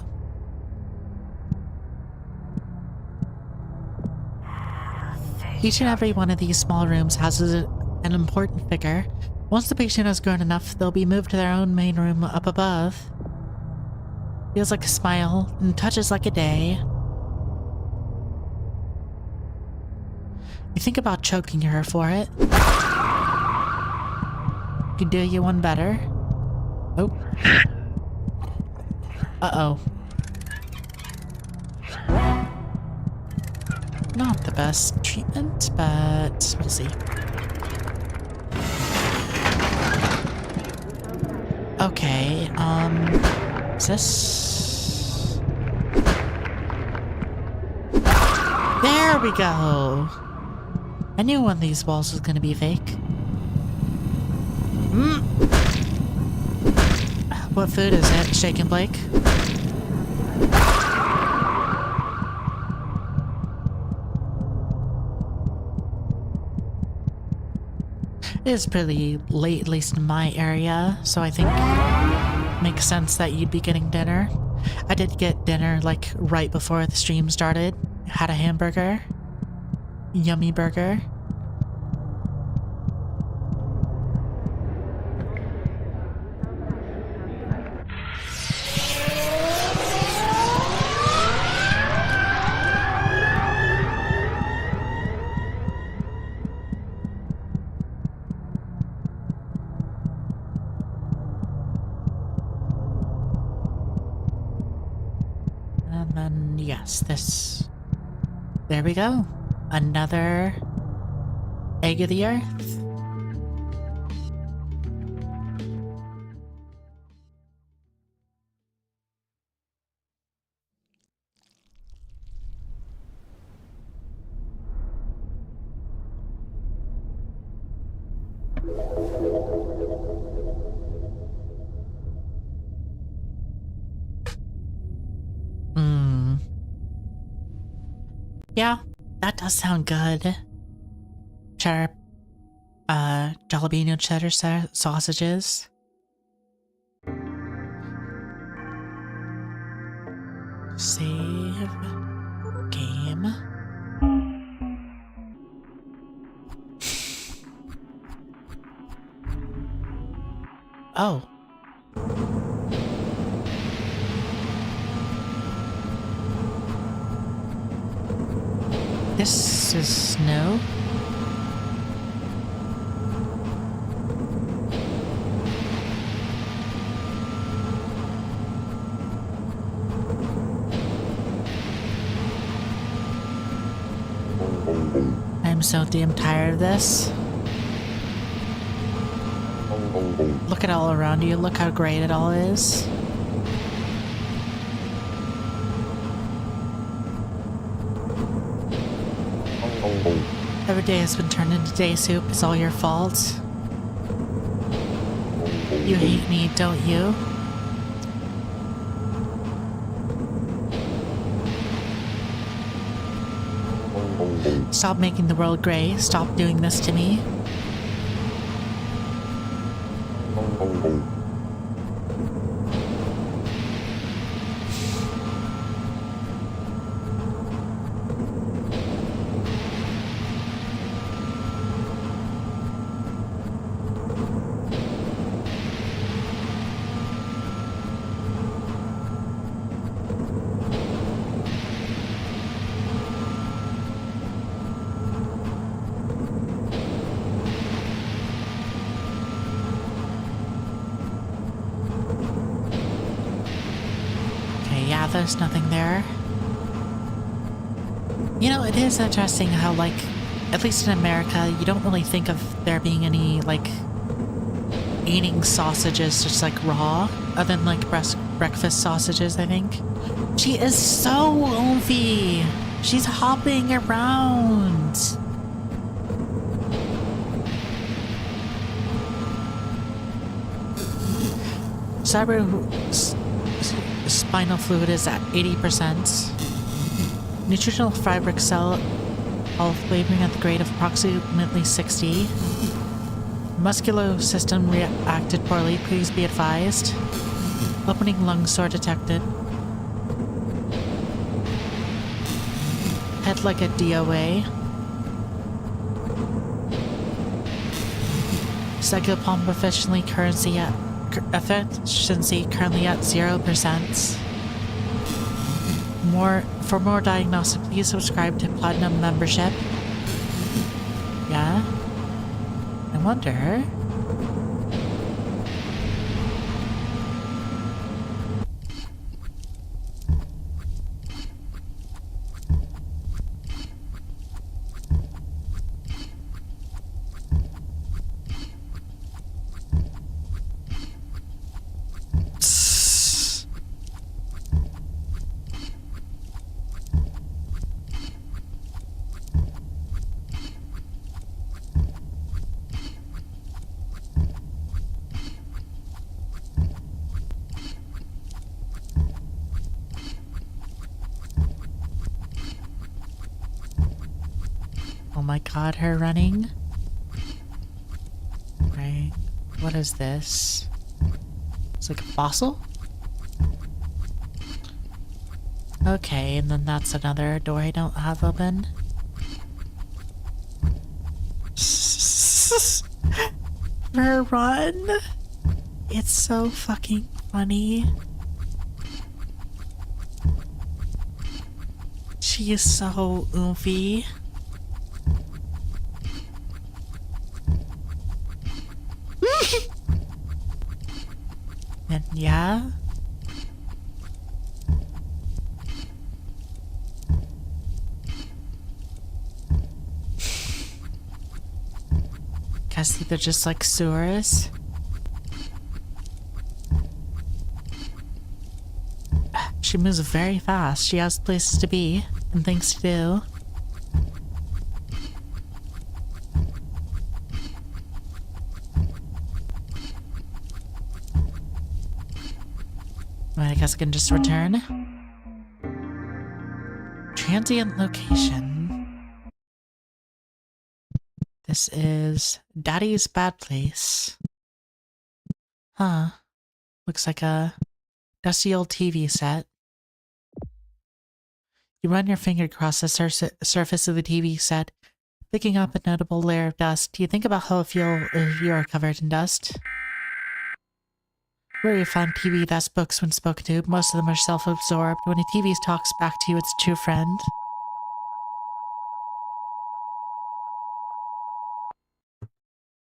Each and every one of these small rooms houses an important figure. Once the patient has grown enough, they'll be moved to their own main room up above. Feels like a smile and touches like a day. You think about choking her for it. Can do you one better. Oh. Uh-oh. Not the best treatment, but we'll see. Okay, is this... There we go! I knew one of these walls was gonna be fake. What food is it, Shake and Blake? It is pretty late, at least in my area, so I think it makes sense that you'd be getting dinner. I did get dinner like right before the stream started. Had a hamburger. Yummy burger. And then, yes, this. There we go. Another egg of the earth. Yeah, that does sound good. Cheddar, jalapeno cheddar sausages. Save. Game. Oh. This is snow. I'm so damn tired of this. Look at all around you. Look how great it all is. Every day has been turned into day soup. It's all your fault. You hate me, don't you? Stop making the world gray. Stop doing this to me. Yeah, there's nothing there. You know, it is interesting how, like, at least in America, you don't really think of there being any, like, eating sausages just, like, raw, other than, like, breakfast sausages, I think. She is so oofy! She's hopping around! Spinal fluid is at 80%. Nutritional fiber cell all flavoring at the grade of approximately 60. Muscular system reacted poorly, please be advised. Opening lung sore detected. Head like a DOA. Psychopomp efficiency currency at efficiency currently at 0%. For more diagnostic, please subscribe to Platinum membership. Yeah? I wonder. Oh my god, her running. Right. What is this? It's like a fossil? Okay, and then that's another door I don't have open. Her run! It's so fucking funny. She is so oofy. And yeah. Guess they're just like sewers. She moves very fast. She has places to be and things to do. Well, I guess I can just return. Transient location. This is Daddy's Bad Place. Huh. Looks like a dusty old TV set. You run your finger across the surface of the TV set, picking up a notable layer of dust. You think about how it feels if you are covered in dust. Where you find TV that's books when spoken to. Most of them are self-absorbed. When a TV talks back to you, it's a true friend.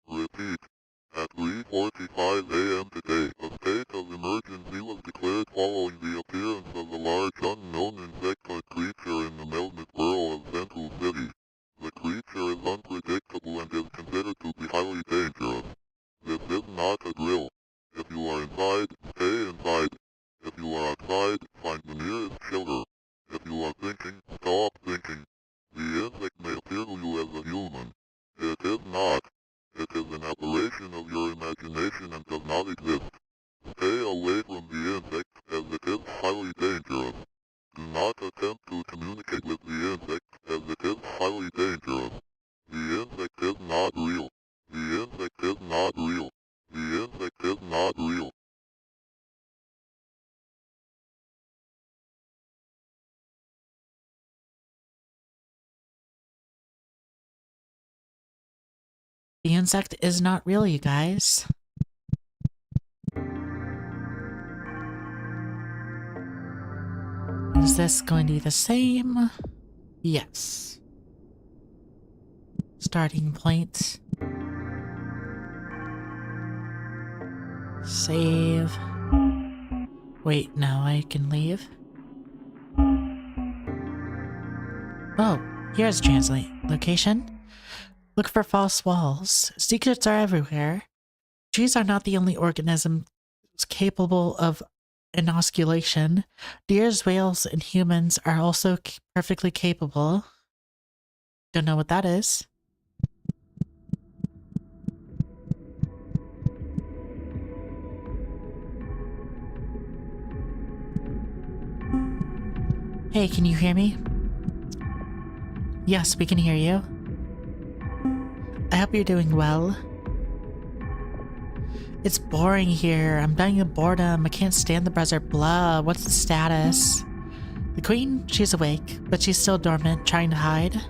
Repeat. At 3:45 a.m. today, a state of emergency was declared following the appearance of a large unknown insect-like creature in the Melnick borough of Central City. The insect is not real, you guys. Is this going to be the same? Yes. Starting point. Save. Wait, now I can leave. Oh, here's translate. Location. Look for false walls. Secrets are everywhere. Trees are not the only organisms capable of inoculation. Deers, whales, and humans are also perfectly capable. Don't know what that is. Hey, can you hear me? Yes, we can hear you. I hope you're doing well. It's boring here. I'm dying of boredom. I can't stand the desert. Blah. What's the status? The queen? She's awake, but she's still dormant, trying to hide.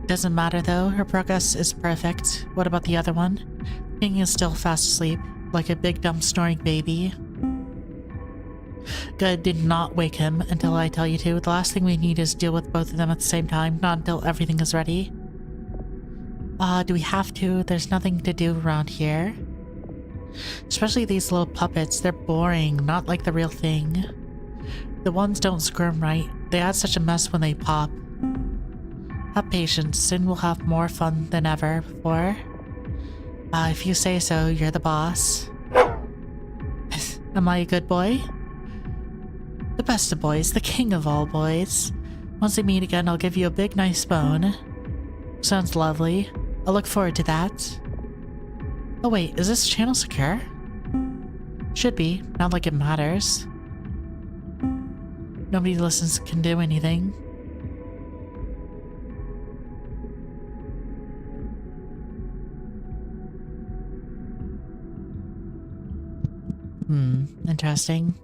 Doesn't matter though. Her progress is perfect. What about the other one? King is still fast asleep, like a big dumb snoring baby. Good, did not wake him until I tell you to. The last thing we need is deal with both of them at the same time, not until everything is ready. Do we have to? There's nothing to do around here. Especially these little puppets, they're boring, not like the real thing. The ones don't squirm right. They add such a mess when they pop. Have patience, soon we'll have more fun than ever before. If you say so, you're the boss. Am I a good boy? The best of boys, the king of all boys. Once we meet again, I'll give you a big nice bone. Sounds lovely. I'll look forward to that. Oh wait, is this channel secure? Should be, not like it matters. Nobody listens can do anything. Interesting.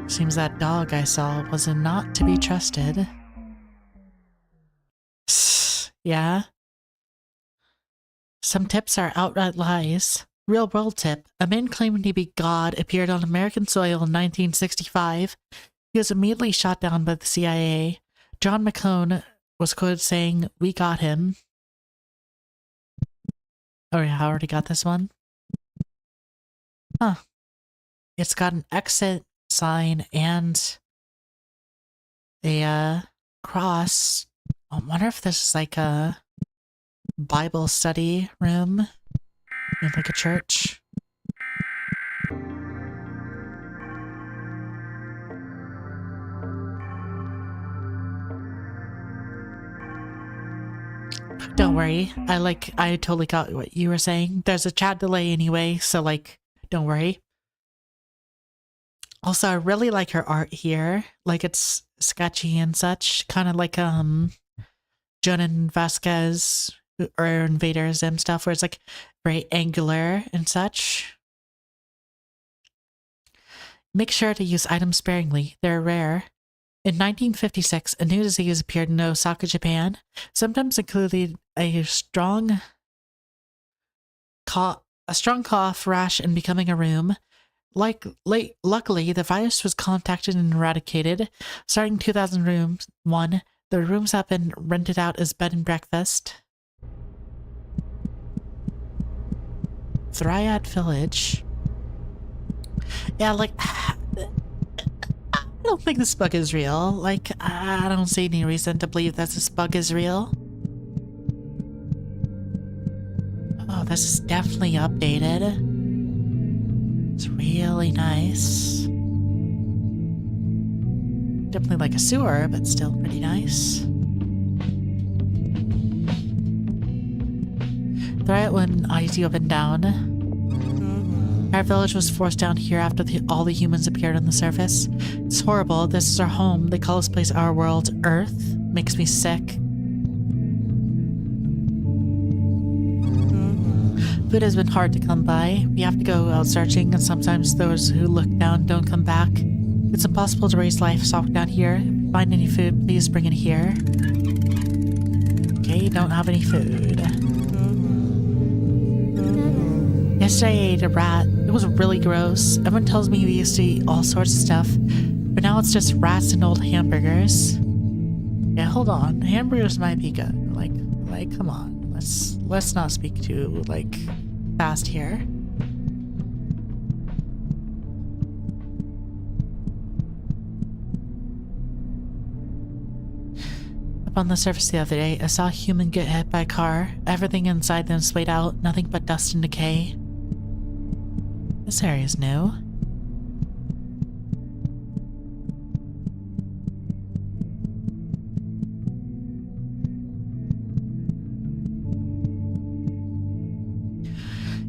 Seems that dog I saw was not to be trusted. Yeah? Some tips are outright lies. Real world tip. A man claiming to be God appeared on American soil in 1965. He was immediately shot down by the CIA. John McClone was quoted saying, "We got him." Oh yeah, I already got this one. Huh. It's got an exit sign and a cross. I wonder if this is like a Bible study room in like a church. Don't worry. I totally got what you were saying. There's a chat delay anyway, so like, don't worry. Also, I really like her art here. Like, it's sketchy and such. Kind of like, Jonan Vasquez or Invader Zim stuff, where it's like very angular and such. Make sure to use items sparingly. They're rare. In 1956, a new disease appeared in Osaka, Japan. Symptoms included a strong cough, rash, and becoming a room. Luckily, the virus was contacted and eradicated. Starting 2001, the rooms have been rented out as bed and breakfast. Thryad Village. Yeah, like, I don't think this bug is real. Like, I don't see any reason to believe that this bug is real. Oh, this is definitely updated. It's really nice. Definitely like a sewer, but still pretty nice. Throw it when eyes you up and down. Our village was forced down here after all the humans appeared on the surface. It's horrible. This is our home. They call this place our world. Earth. Makes me sick. Food has been hard to come by. We have to go out searching, and sometimes those who look down don't come back. It's impossible to raise livestock down here. find any food, please bring it here. Okay, don't have any food. Yesterday I ate a rat. It was really gross. Everyone tells me we used to eat all sorts of stuff, but now it's just rats and old hamburgers. Yeah, hold on. Hamburgers might be good. Like, come on. Let's not speak too, like, fast here. Up on the surface the other day, I saw a human get hit by a car. Everything inside them splayed out, nothing but dust and decay. This area is new.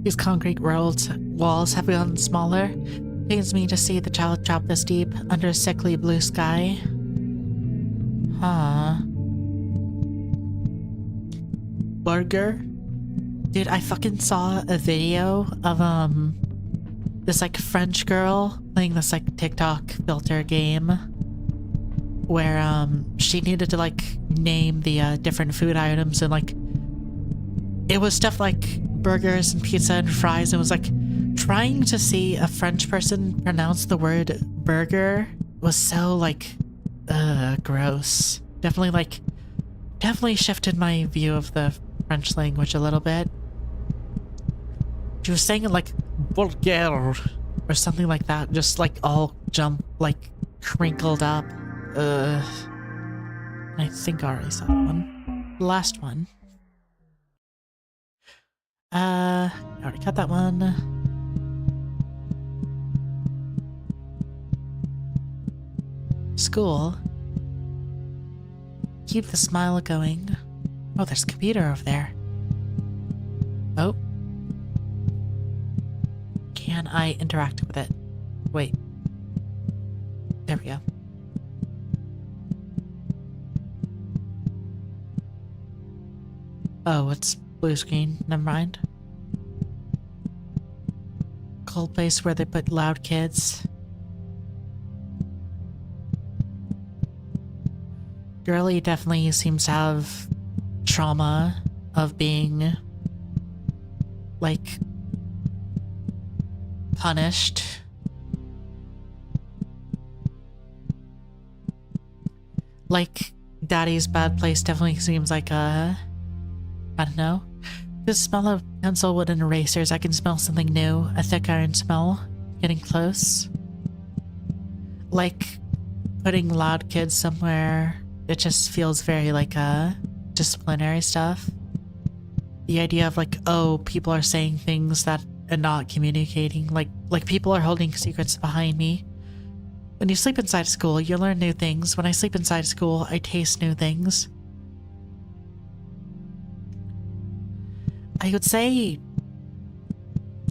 These concrete walls have gotten smaller. It pains me to see the child trapped this deep under a sickly blue sky. Huh. Burger? Dude, I fucking saw a video of, this, like, French girl playing this, like, TikTok filter game where, she needed to, like, name the, different food items, and, like, it was stuff like burgers and pizza and fries, and it was, like, trying to see a French person pronounce the word burger was so, like, gross. Definitely shifted my view of the French language a little bit. She was saying it like burger or something like that, just like all like crinkled up. I think I already saw that one. The last one. I already got that one. School. Keep the smile going. Oh, there's a computer over there. Oh. Can I interact with it? Wait. There we go. Oh, it's blue screen. Never mind. Cold place where they put loud kids. Girlie definitely seems to have trauma of being, like, punished. Like, Daddy's bad place definitely seems like a... I don't know. The smell of pencil wood and erasers, I can smell something new. A thick iron smell. Getting close. Like, putting loud kids somewhere... It just feels very like disciplinary stuff. The idea of like, oh, people are saying things that and not communicating, like people are holding secrets behind me. When you sleep inside school, you learn new things. When I sleep inside school, I taste new things. I would say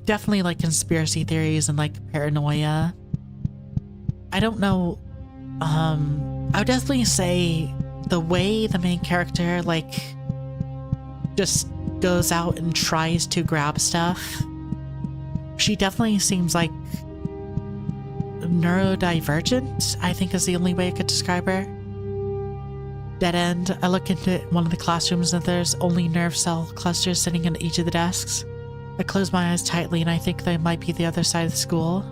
definitely like conspiracy theories and like paranoia. I don't know, I would definitely say the way the main character, like, just goes out and tries to grab stuff. She definitely seems like neurodivergent, I think is the only way I could describe her. Dead end. I look into one of the classrooms and there's only nerve cell clusters sitting in each of the desks. I close my eyes tightly and I think they might be the other side of the school.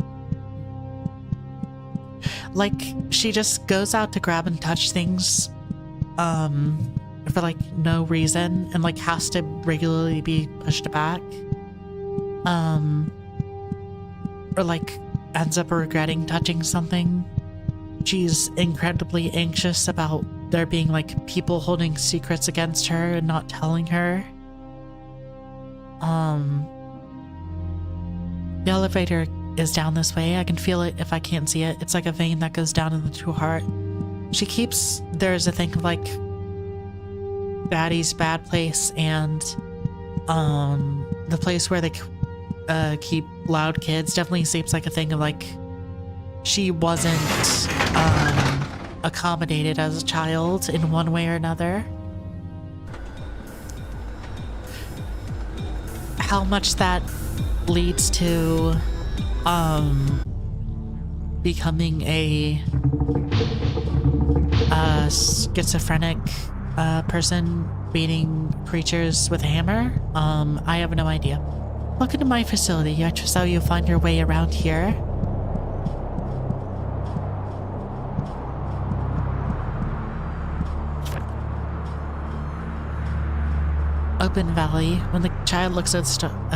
Like, she just goes out to grab and touch things, for, like, no reason, and, like, has to regularly be pushed back. Or, like, ends up regretting touching something. She's incredibly anxious about there being, like, people holding secrets against her and not telling her. The elevator is down this way. I can feel it if I can't see it. It's like a vein that goes down in the true heart. She keeps... There's a thing of, like, Daddy's bad place and, the place where they keep loud kids. Definitely seems like a thing of, like, she wasn't, accommodated as a child in one way or another. How much that leads to becoming a schizophrenic person beating creatures with a hammer? I have no idea. Welcome to my facility. I trust how you'll find your way around here. Open valley. When the child looks at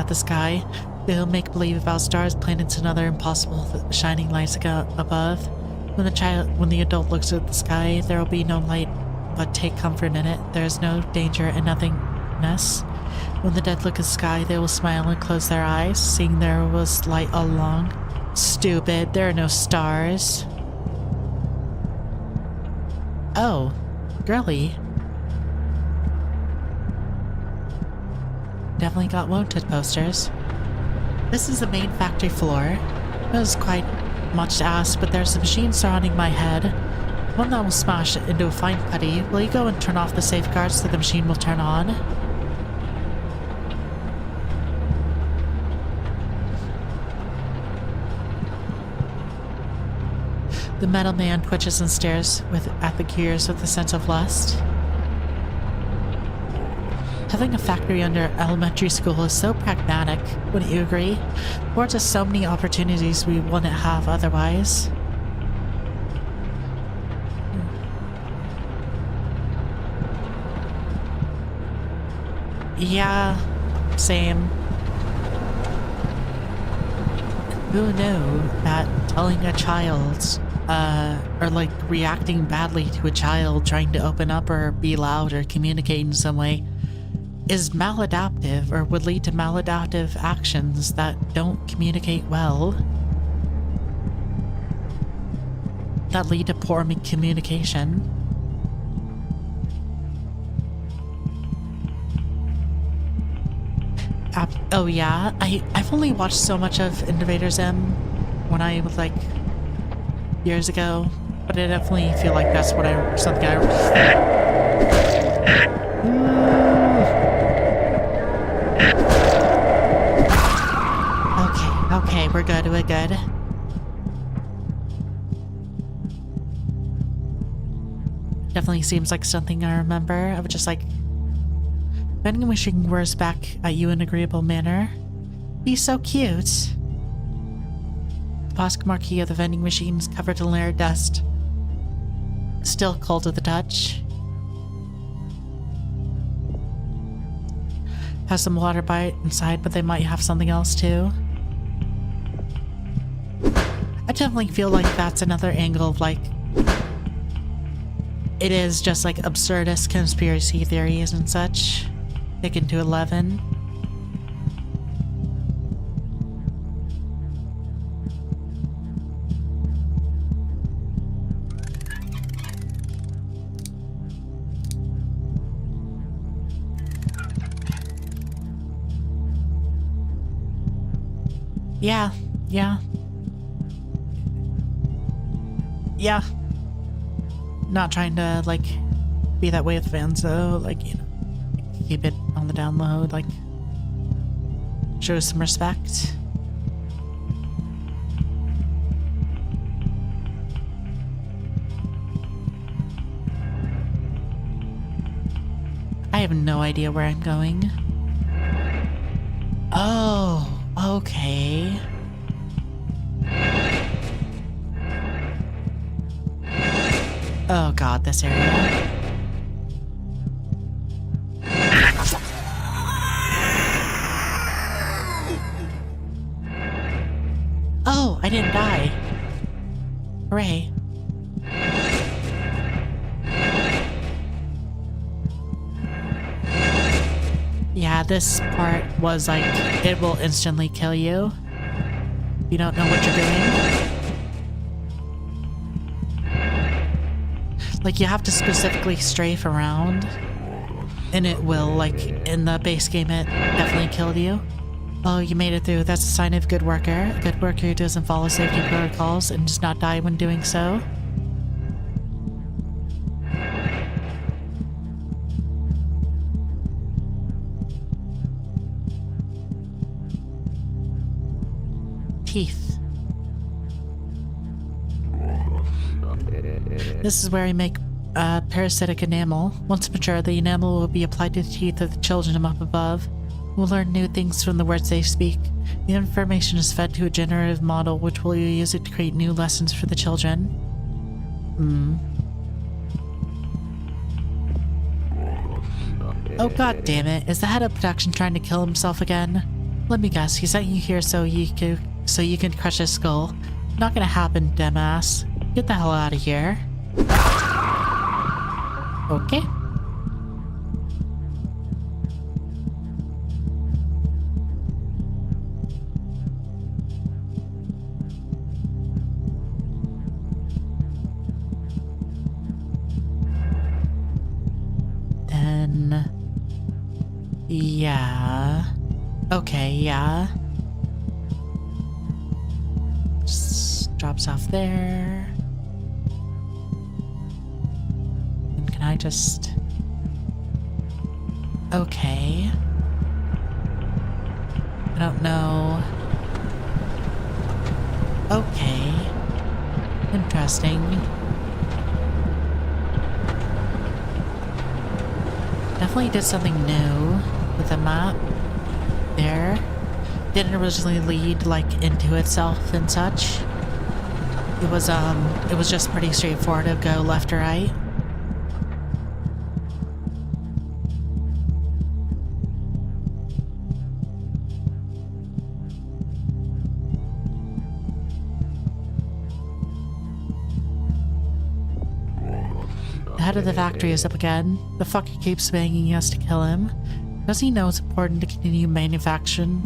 the sky, they'll make believe about stars, planets, and other impossible shining lights above. When the adult looks at the sky, there will be no light, but take comfort in it. There is no danger and nothingness. When the dead look at the sky, they will smile and close their eyes, seeing there was light all along. Stupid, there are no stars. Oh, girly. Definitely got wanted posters. This is the main factory floor. It was quite much to ask, but there's a machine surrounding my head. One that will smash it into a fine putty. Will you go and turn off the safeguards so the machine will turn on? The metal man twitches and stares at the gears with a sense of lust. Having a factory under elementary school is so pragmatic, wouldn't you agree? Affords us so many opportunities we wouldn't have otherwise. Yeah, same. Who knew that telling a child, or like reacting badly to a child trying to open up or be loud or communicate in some way is maladaptive or would lead to maladaptive actions that don't communicate well, that lead to poor communication. Oh yeah, I've only watched so much of Invader Zim when I was like years ago, but I definitely feel like that's what something I Okay, we're good, we're good. Definitely seems like something I remember. I was just like, vending machine whirs back at you in an agreeable manner. He's so cute. The plastic marquee of the vending machine is covered in layered dust. Still cold to the touch. Has some water by inside, but they might have something else too. I definitely feel like that's another angle of like, it is just like absurdist conspiracy theories and such, taken to 11. Yeah. Not trying to, like, be that way with fans, though. Like, you know, keep it on the download, like, show some respect. I have no idea where I'm going. Oh, okay. Oh god, this area. Oh, I didn't die. Hooray. Yeah, this part was like, it will instantly kill you. You don't know what you're doing. Like, you have to specifically strafe around, and it will, like, in the base game, it definitely killed you. Oh, you made it through. That's a sign of a good worker. A good worker who doesn't follow safety protocols and does not die when doing so. Teeth. This is where I make parasitic enamel. Once mature, the enamel will be applied to the teeth of the children up above. We'll learn new things from the words they speak. The information is fed to a generative model, which will use it to create new lessons for the children. Oh god damn it, is the head of production trying to kill himself again? Let me guess, he sent you here so you can crush his skull. Not gonna happen, dumbass. Get the hell out of here. Okay. Then... yeah... okay, yeah. Just drops off there. And can I just... okay. I don't know. Okay. Interesting. Definitely did something new with the map there. Didn't originally lead like into itself and such. It was just pretty straightforward to go left or right. The head of the factory is up again. The fucker keeps begging us to kill him. Does he know it's important to continue manufacturing?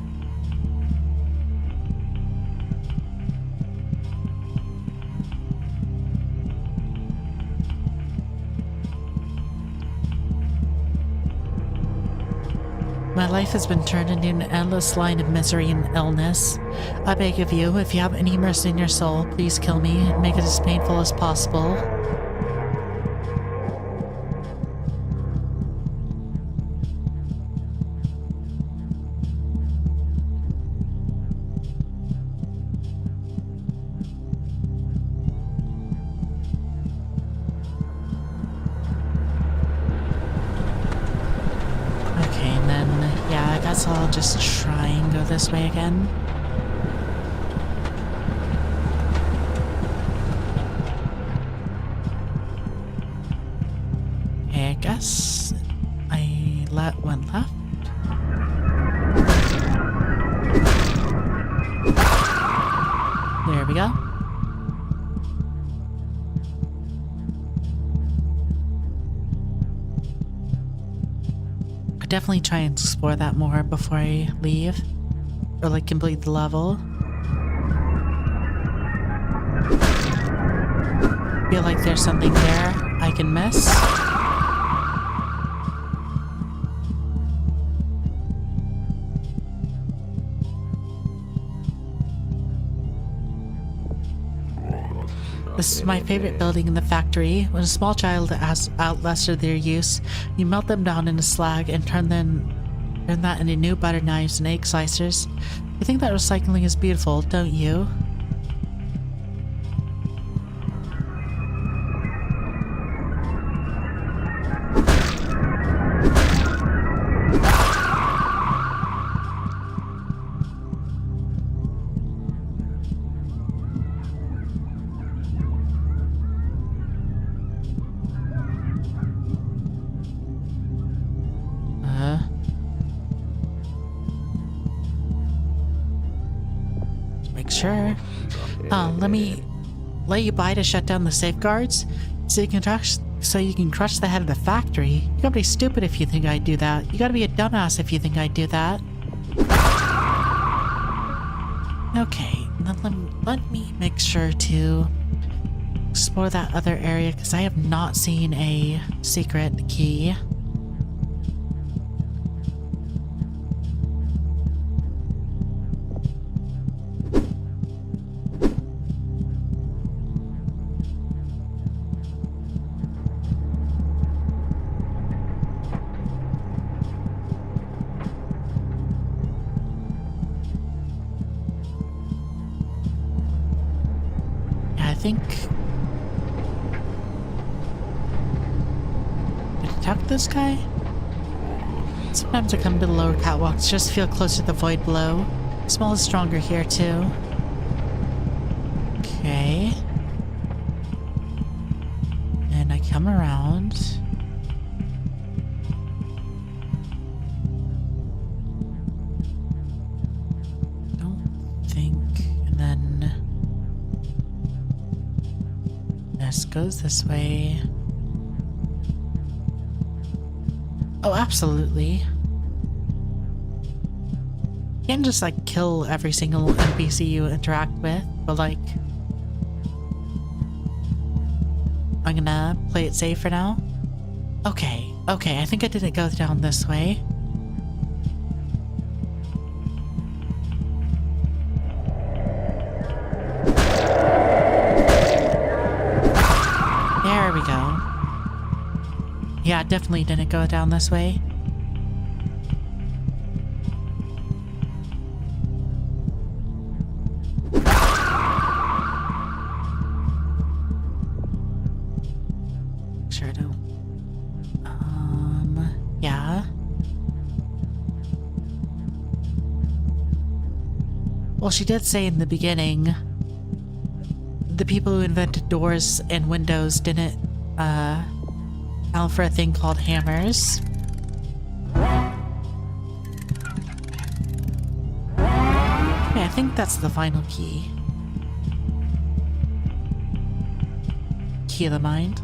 My life has been turned into an endless line of misery and illness. I beg of you, if you have any mercy in your soul, please kill me and make it as painful as possible. So I'll just try and go this way again. Okay, I guess I went left. There we go. Definitely try and explore that more before I leave, or like complete the level. Feel like there's something there I can miss. This is my favorite building in the factory. When a small child has outlasted their use, you melt them down into slag and turn that into new butter knives and egg slicers. You think that recycling is beautiful, don't you? Sure. Let me let you buy to shut down the safeguards so you can crush the head of the factory. You gotta be stupid if you think I'd do that. You gotta be a dumbass if you think I'd do that. Okay, then let me make sure to explore that other area because I have not seen a secret key. I think protect this guy? Sometimes I come to the lower catwalks just to feel closer to the void below. Smell is stronger here too. Okay. And I come around. Don't think. And then this goes this way. Oh, absolutely. You can't just like kill every single NPC you interact with, but like I'm gonna play it safe for now. Okay, I think I didn't go down this way. There we go. Yeah, definitely didn't go down this way. Sure don't. Yeah. Well, she did say in the beginning, the people who invented doors and windows didn't, account for a thing called hammers. Okay, I think that's the final key. Key of the mind.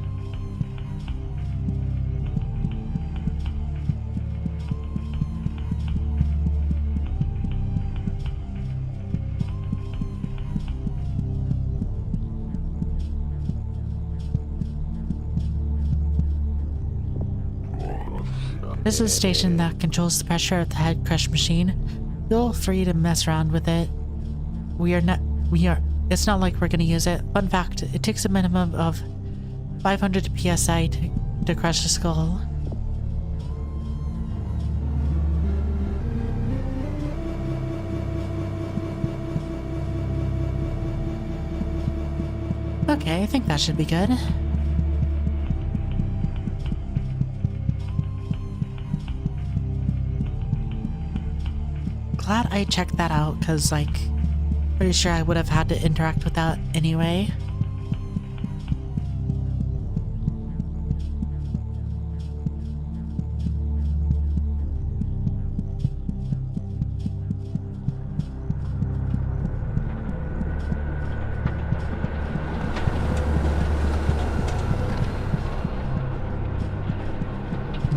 This is a station that controls the pressure of the head crush machine. Feel free to mess around with it. It's not like we're gonna use it. Fun fact, it takes a minimum of 500 psi to crush a skull. Okay, I think that should be good. Glad I checked that out, because, like, pretty sure I would have had to interact with that anyway.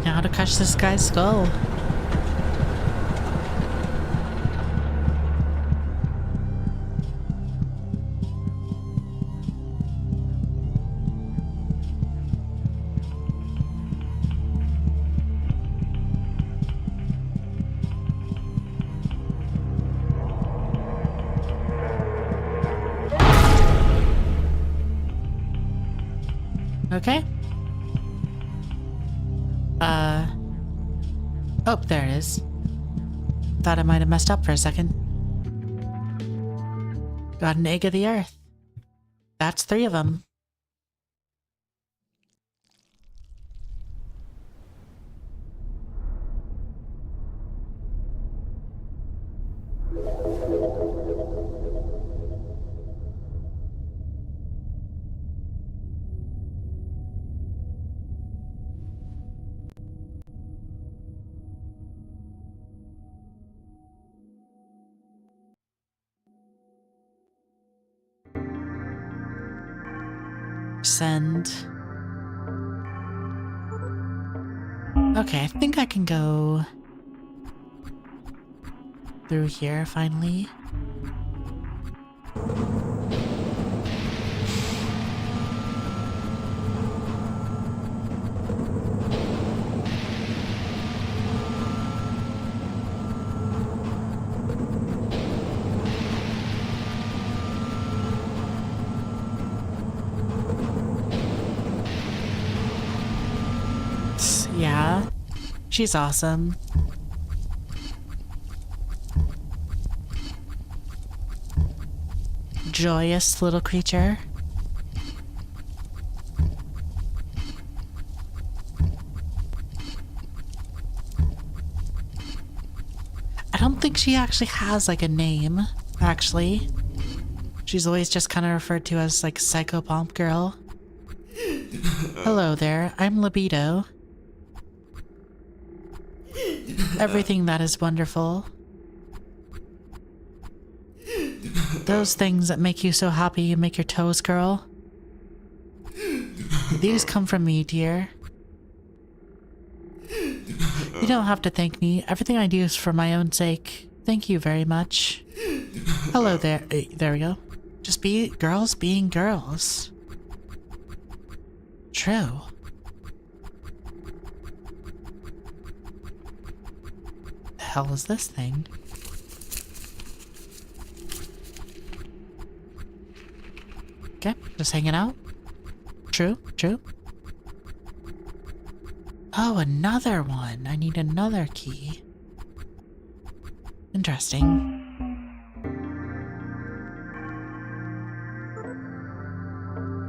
Now to crush this guy's skull. Okay. Oh, there it is. Thought I might have messed up for a second. Got an egg of the earth. That's 3 of them. Send. Okay, I think I can go through here finally. Yeah, she's awesome. Joyous little creature. don't think she actually has like a name, actually. She's always just kind of referred to as like Psychopomp girl. Hello there, I'm Libido. Everything that is wonderful. Those things that make you so happy you make your toes curl. These come from me, dear. You don't have to thank me. Everything I do is for my own sake. Thank you very much. Hello there. There we go. Just be girls being girls. True. The hell is this thing? Okay, just hanging out. True, true. Oh, another one. I need another key. Interesting.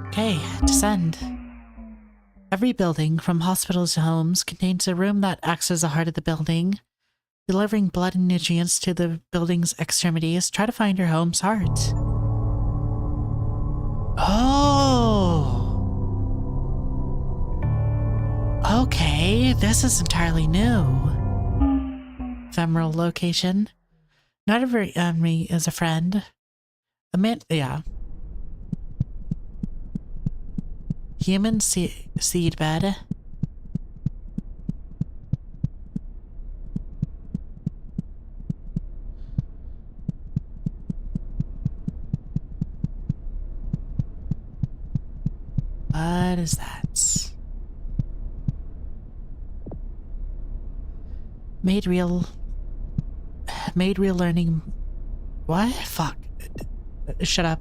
Okay, descend. Every building, from hospitals to homes, contains a room that acts as the heart of the building, delivering blood and nutrients to the building's extremities. Try to find your home's heart. Oh! Okay, this is entirely new. Ephemeral location. Not every enemy is a friend. Yeah. Human seed bed. What is that? Made real learning. What? Fuck. Shut up.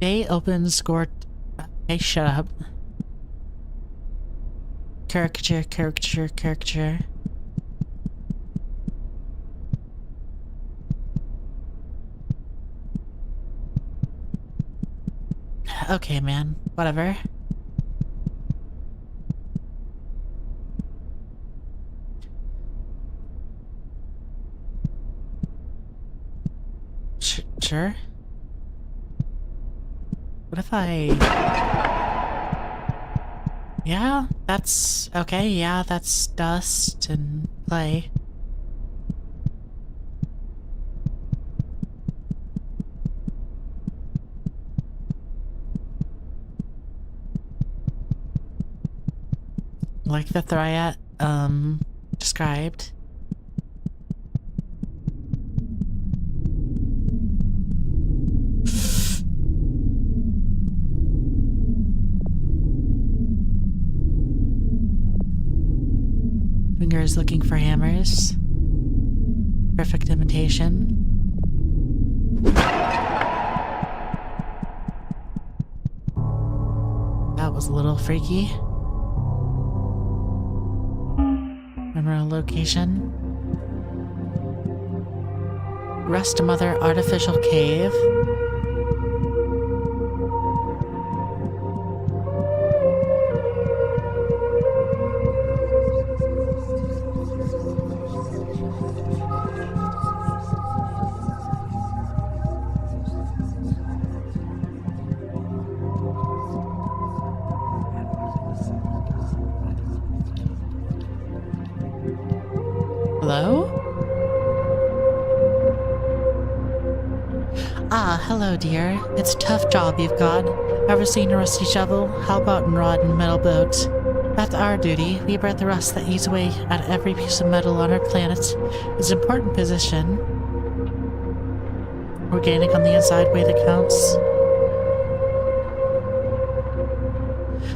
Day opens scored. Hey, shut up. Caricature. Okay, man. Whatever. Sure. What if I... Yeah, that's... Okay, yeah, that's dust and clay. Like the Thriat, described. Fingers looking for hammers. Perfect imitation. That was a little freaky. Remember location. Rest Mother Artificial Cave. Hello? Ah, hello dear. It's a tough job you've got. Ever seen a rusty shovel? How about a rotten metal boat? That's our duty. We bear the rust that eats away at every piece of metal on our planet. It's an important position. Organic on the inside way that counts.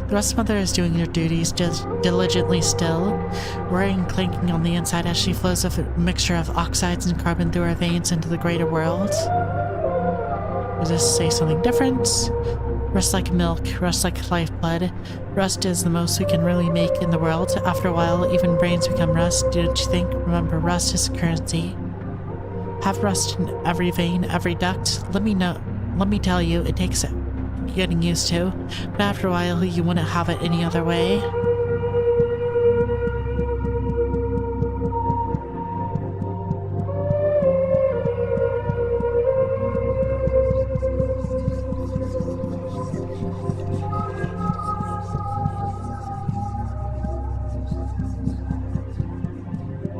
The Rust Mother is doing her duties diligently still, whirring and clanking on the inside as she flows a mixture of oxides and carbon through her veins into the greater world. Does this say something different? Rust like milk, rust like lifeblood. Rust is the most we can really make in the world. After a while, even brains become rust, don't you think? Remember, rust is currency. Have rust in every vein, every duct. Let me tell you, it takes getting used to. But after a while, you wouldn't have it any other way.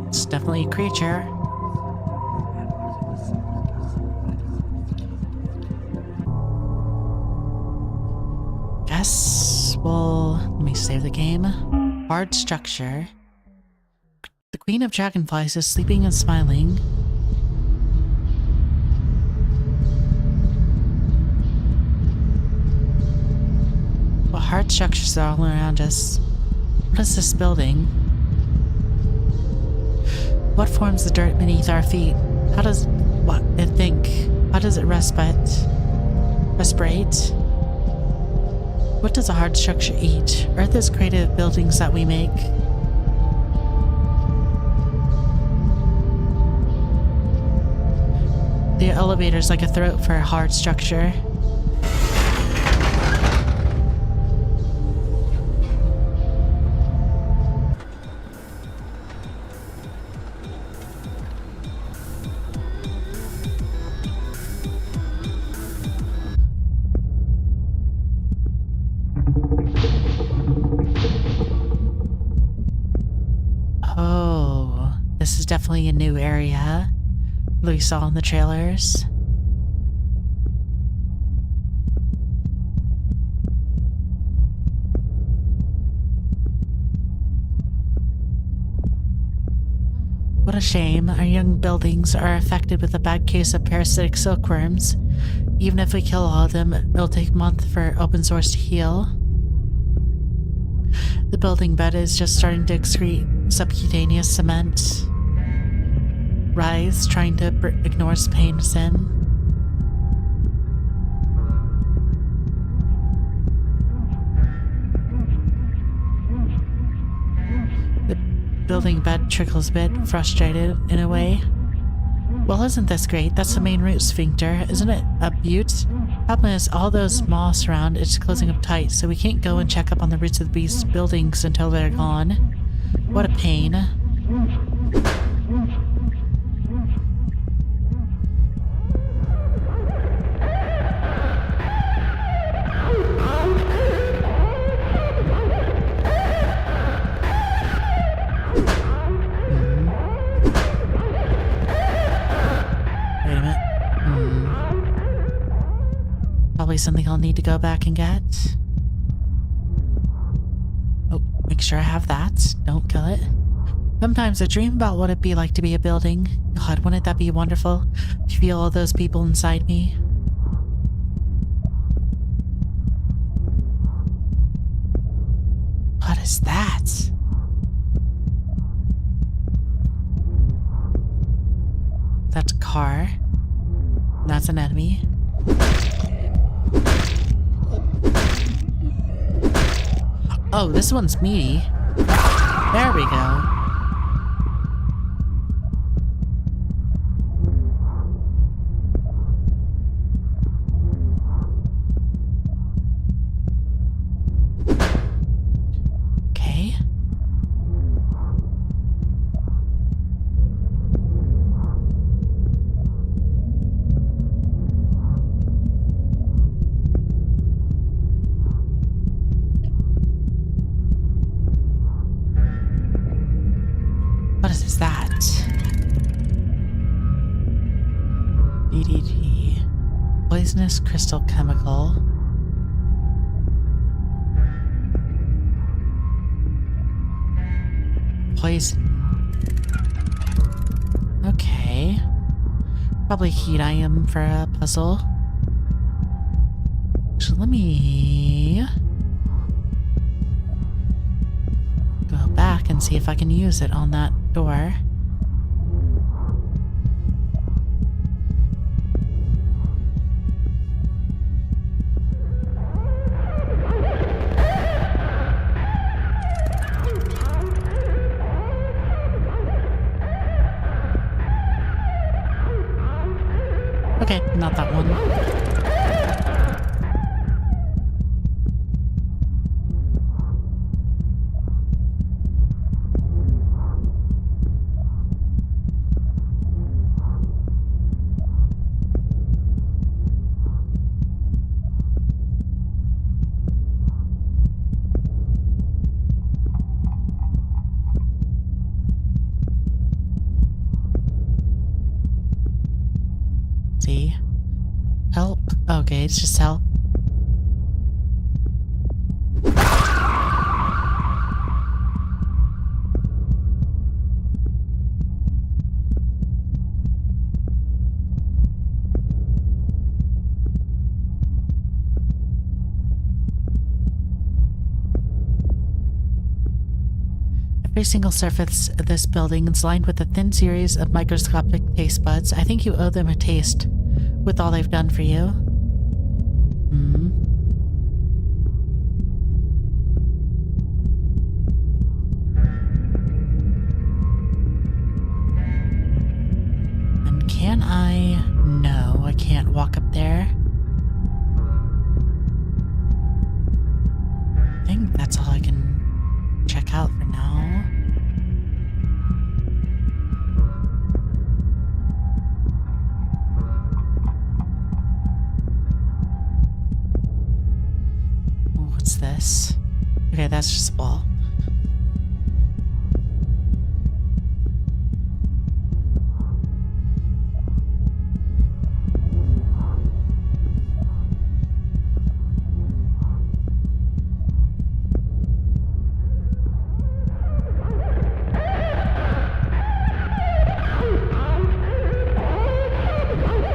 It's definitely a creature. Guess, well, let me save the game. Hard structure. The Queen of Dragonflies is sleeping and smiling. What hard structures are all around us? What is this building? What forms the dirt beneath our feet? How does it think? How does it respirate? What does a hard structure eat? Earth is created of buildings that we make. The elevator's like a throat for a hard structure. Oh, this is definitely a new area that we saw in the trailers. What a shame. Our young buildings are affected with a bad case of parasitic silkworms. Even if we kill all of them, it'll take months for open source to heal. The building bed is just starting to excrete subcutaneous cement. Rise, trying to ignore pain sin. The building bed trickles a bit, frustrated in a way. Well, isn't this great? That's the main root sphincter. Isn't it a beaut? Problem is, all those moss around, it's closing up tight, so we can't go and check up on the roots of the beast's buildings until they're gone. What a pain. Probably something I'll need to go back and get. Oh, make sure I have that. Don't kill it. Sometimes I dream about what it'd be like to be a building. God, wouldn't that be wonderful? To feel all those people inside me. What is that? That's a car. That's an enemy. Oh, this one's meaty. There we go. Okay. What is that? DDT. Poisonous crystal chemical. Poison. Okay. Probably heat item for a puzzle. So let me go back and see if I can use it on that door. Okay, not that one. See? Help. Okay, it's just help. Every single surface of this building is lined with a thin series of microscopic taste buds. I think you owe them a taste with all they've done for you. Hmm. And can I? No, I can't walk up there. I think that's all I can check out for now. What's this? Okay, that's just a wall.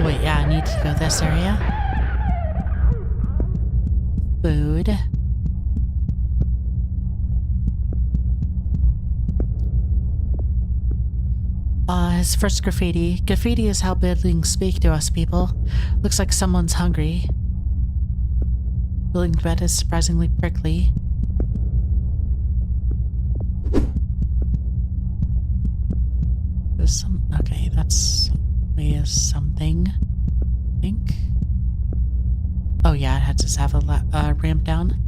Wait, yeah, I need to go this area. Food. His first graffiti. Graffiti is how buildings speak to us people. Looks like someone's hungry. Building bed is surprisingly prickly. There's some. Okay, that's is something. I think. Oh yeah, it had to have a ramp down.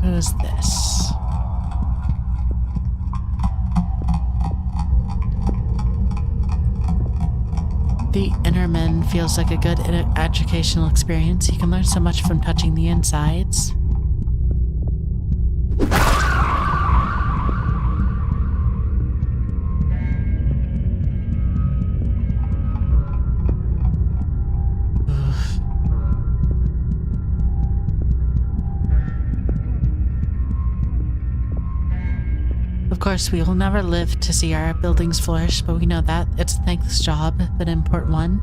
Who's this? The Innerman feels like a good educational experience. You can learn so much from touching the insides. Of course, we will never live to see our buildings flourish, but we know that. It's a thankless job, but an important one.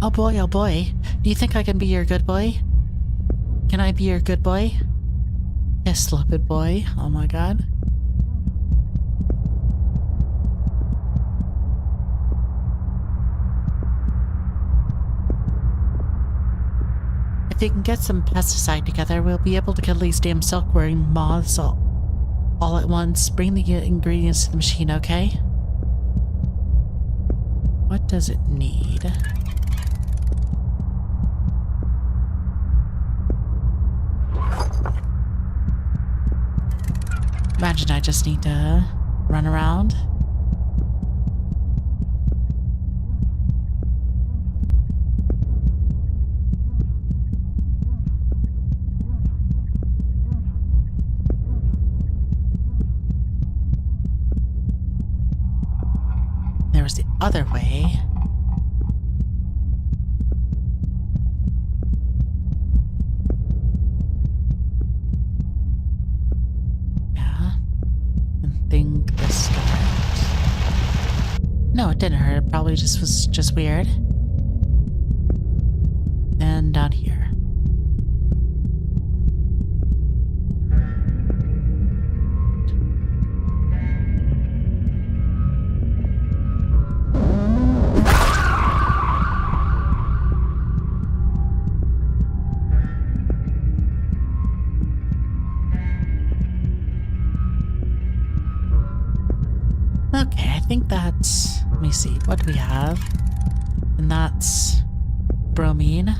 Oh boy, oh boy. Do you think I can be your good boy? Can I be your good boy? Yes, stupid boy. Oh my god. If you can get some pesticide together, we'll be able to kill these damn silkworm moths all at once. Bring the ingredients to the machine, okay? What does it need? Imagine I just need to run around. There was the other way. No, it didn't hurt. It probably just was just weird. And down here. Okay, I think that's... Let me see. What do we have? And that's... bromine.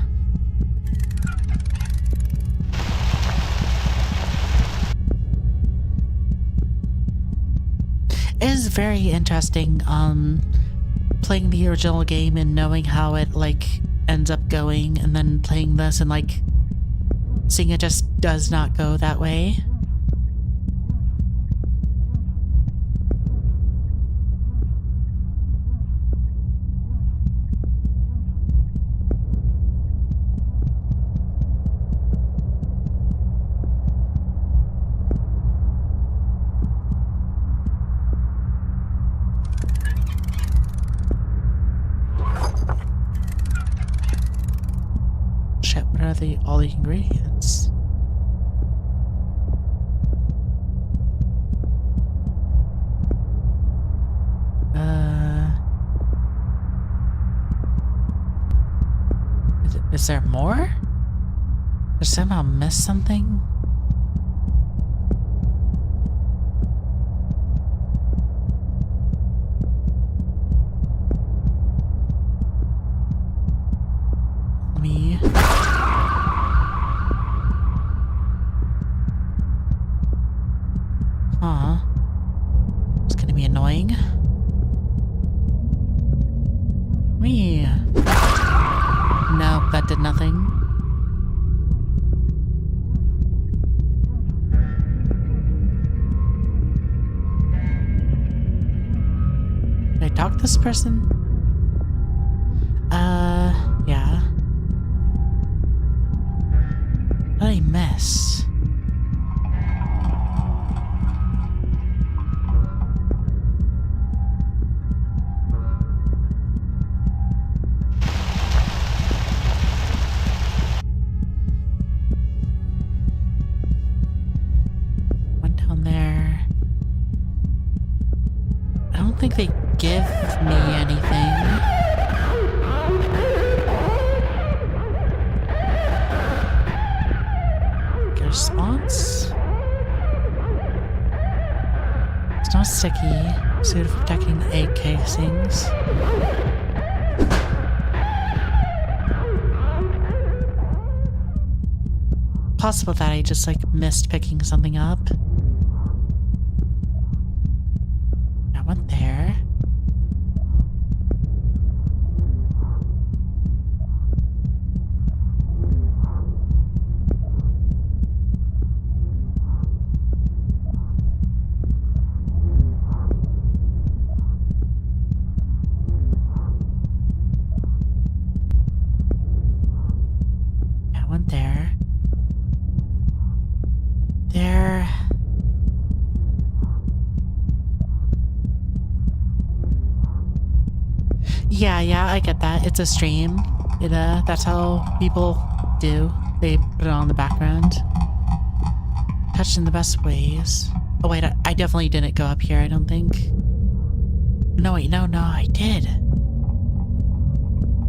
It is very interesting, playing the original game and knowing how it, like, ends up going, and then playing this and, like, seeing it just does not go that way. What are all the ingredients? Is there more? Did I somehow miss something? Me. Huh. It's gonna be annoying. Me. Nope, that did nothing. Did I talk to this person? Yeah. What did I miss? One down there. I don't think they give me anything. Response? It's not sticky. Suited for protecting the egg casings. Possible that I just like missed picking something up. I went there. There. Yeah, I get that. It's a stream. That's how people do. They put it on the background. Touched in the best ways. Oh wait, I definitely didn't go up here, I don't think. No, wait, no, I did.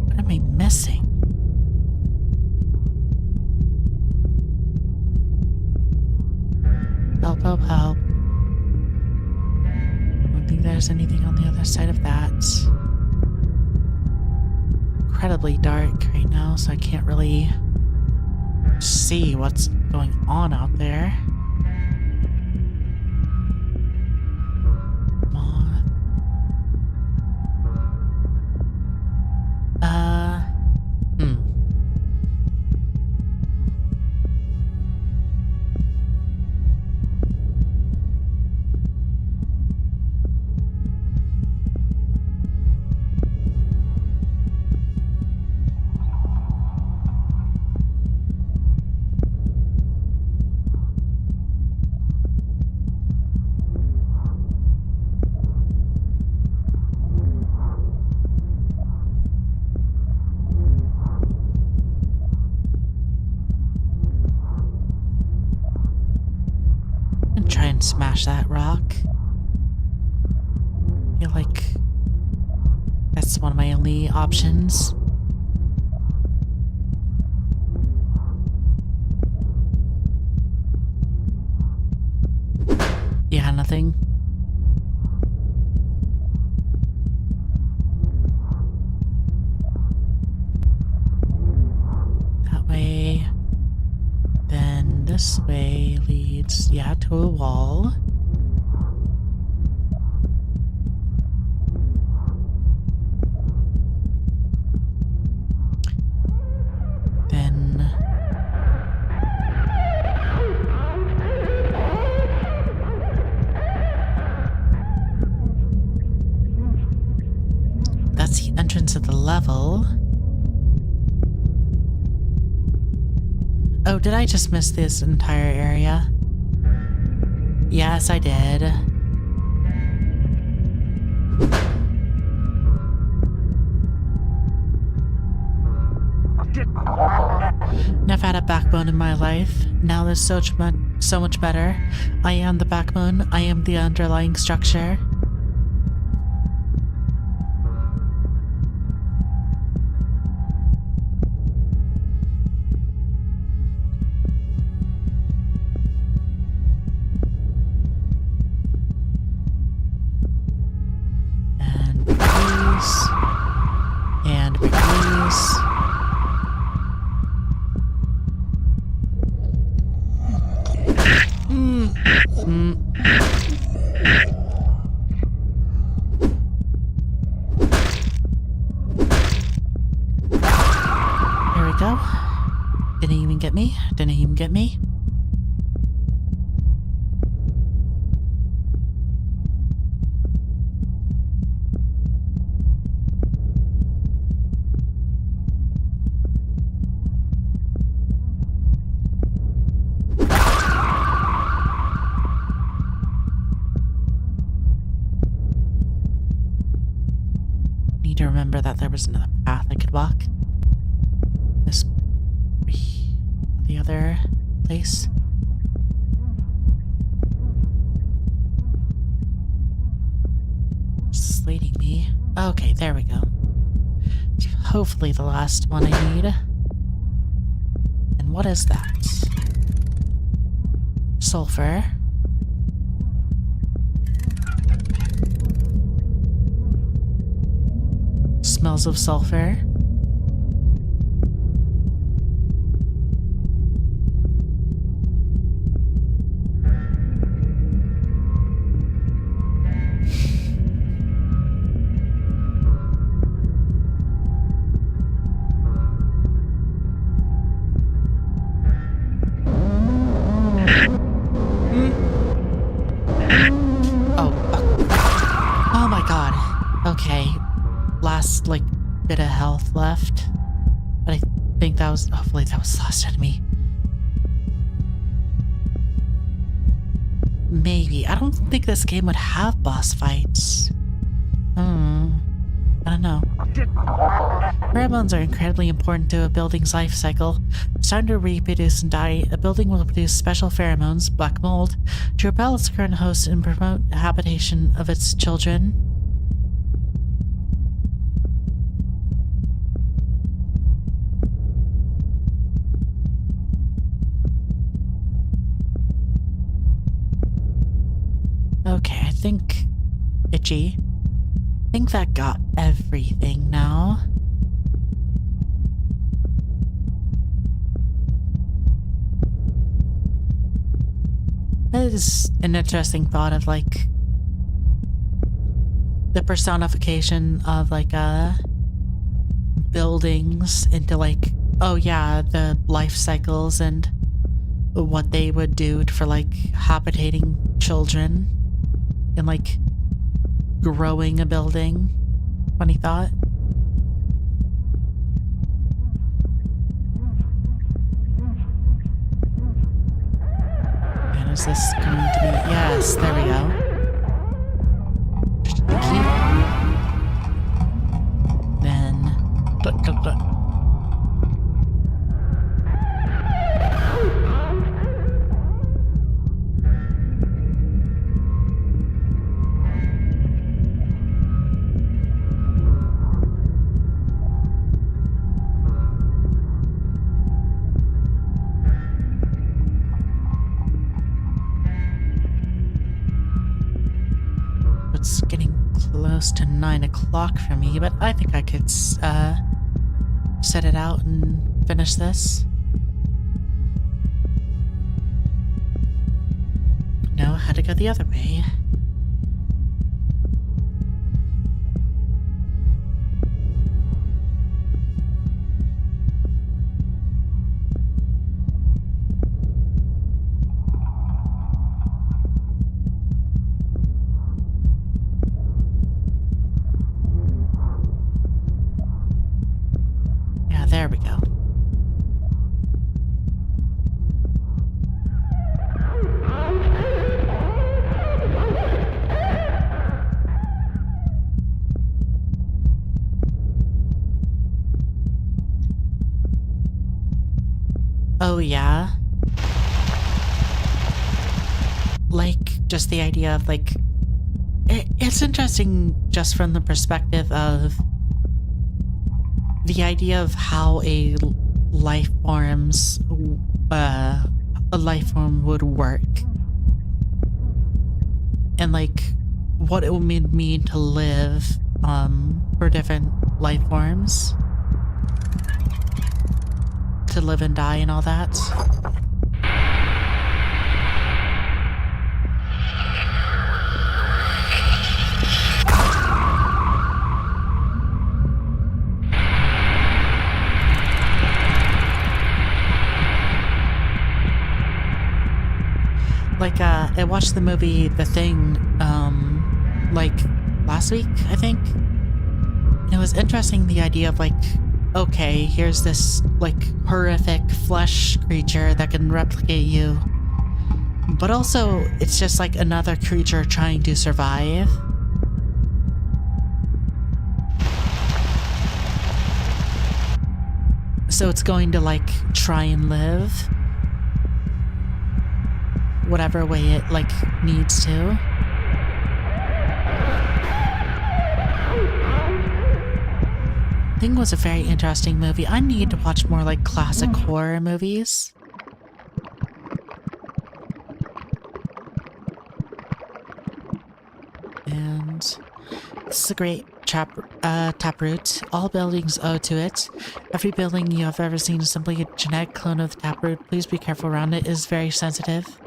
What am I missing? Help. I don't think there's anything on the other side of that. Incredibly dark right now, so I can't really see what's going on out there. Come on. try and smash that rock. I feel like that's one of my only options. Yeah, nothing. That way. Then this way leads, yeah, to a wall. Then that's the entrance of the level. Oh, did I just miss this entire area? Yes, I did. Never had a backbone in my life. Now there's so much better. I am the backbone. I am the underlying structure. And release. There we go. Didn't even get me. Didn't even get me. To remember that there was another path I could walk. This the other place. This is leading me. Okay, there we go. Hopefully the last one I need. And what is that? Sulfur. Smells of sulfur. Oh my god. Okay. Last, like, bit of health left. But I think that was, hopefully that was the last enemy. Maybe. I don't think this game would have boss fights. I don't know. Pheromones are incredibly important to a building's life cycle. Starting to reproduce and die, a building will produce special pheromones, black mold, to repel its current host and promote habitation of its children. Okay, I think itchy. I think that got everything now. That is an interesting thought of like the personification of like buildings into like, oh yeah, the life cycles and what they would do for like habitating children and like growing a building. Funny thought. And is this going to be? Yes, there we go. Just the key. Then. close to 9 o'clock for me, but I think I could set it out and finish this. No, I had to go the other way. Yeah, there we go. Oh yeah. Like, just the idea of like, it's interesting just from the perspective of the idea of how a life form would work. And like, what it would mean to live, for different life forms. To live and die and all that. Like, I watched the movie The Thing, like, last week, I think? And it was interesting, the idea of, like, okay, here's this, like, horrific flesh creature that can replicate you. But also, it's just, like, another creature trying to survive. So it's going to, like, try and live. Whatever way it, like, needs to. Thing was a very interesting movie. I need to watch more, like, classic horror movies. And this is a great taproot. All buildings owe to it. Every building you have ever seen is simply a genetic clone of the taproot. Please be careful around it. It is very sensitive.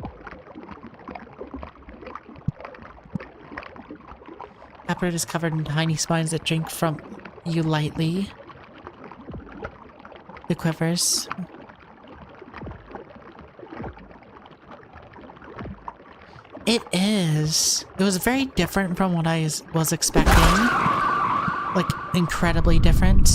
Taproot is covered in tiny spines that drink from you lightly. It quivers. It is. It was very different from what I was expecting. Like, incredibly different.